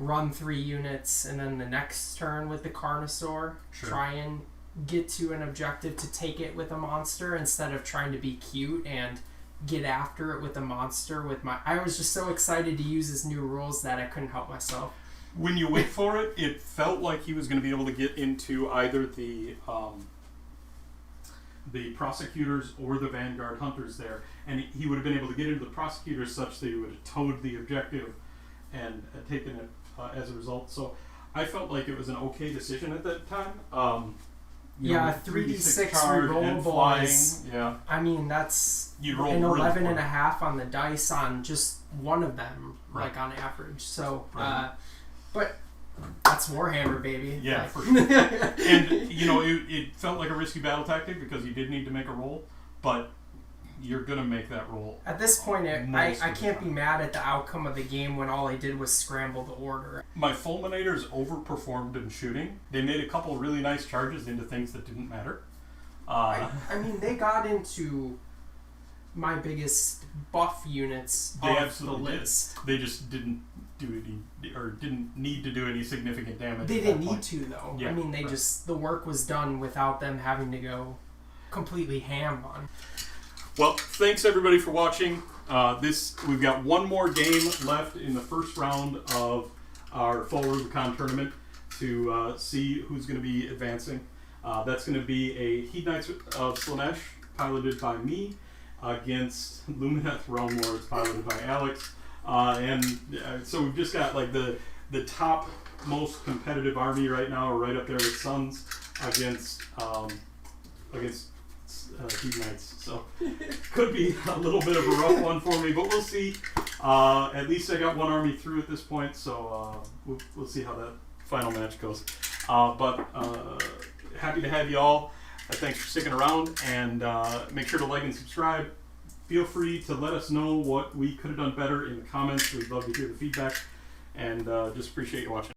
run 3 units, and then the next turn with the Carnosaur, try and get to an objective to take it with a monster instead of trying to be cute and get after it with a monster with my... I was just so excited to use his new rules that I couldn't help myself. When you wait for it, it felt like he was going to be able to get into either the prosecutors or the Vanguard Hunters there, and he would have been able to get into the prosecutors such that he would have towed the objective and taken it as a result. So I felt like it was an okay decision at that time. Yeah, 3d6 rerollable is... Yeah. I mean, that's you roll an really 11 and a half on the dice on just one of them, like on average. So, but that's Warhammer, baby. Yeah, like. for sure. And, it felt like a risky battle tactic because you did need to make a roll, but you're going to make that roll. At this point, I can't be mad at the outcome of the game when all I did was scramble the order. My Fulminators overperformed in shooting. They made a couple really nice charges into things that didn't matter. I mean, they got into my biggest buff units off the list. Did. They just didn't do any, or didn't need to do any significant damage. They didn't need to, though. Yeah, I mean, the work was done without them having to go completely ham on. Well, thanks everybody for watching. We've got one more game left in the first round of our full Rubicon tournament to see who's going to be advancing. That's going to be a Heat Knights of Slaanesh piloted by me against Lumineth Realm Lords piloted by Alex. So we've just got like the top most competitive army right now, right up there with Suns against Heat Knights. So could be a little bit of a rough one for me, but we'll see. At least I got one army through at this point, so we'll see how that final match goes. But happy to have you all. Thanks for sticking around, and make sure to like and subscribe. Feel free to let us know what we could have done better in the comments. We'd love to hear the feedback, and just appreciate you watching.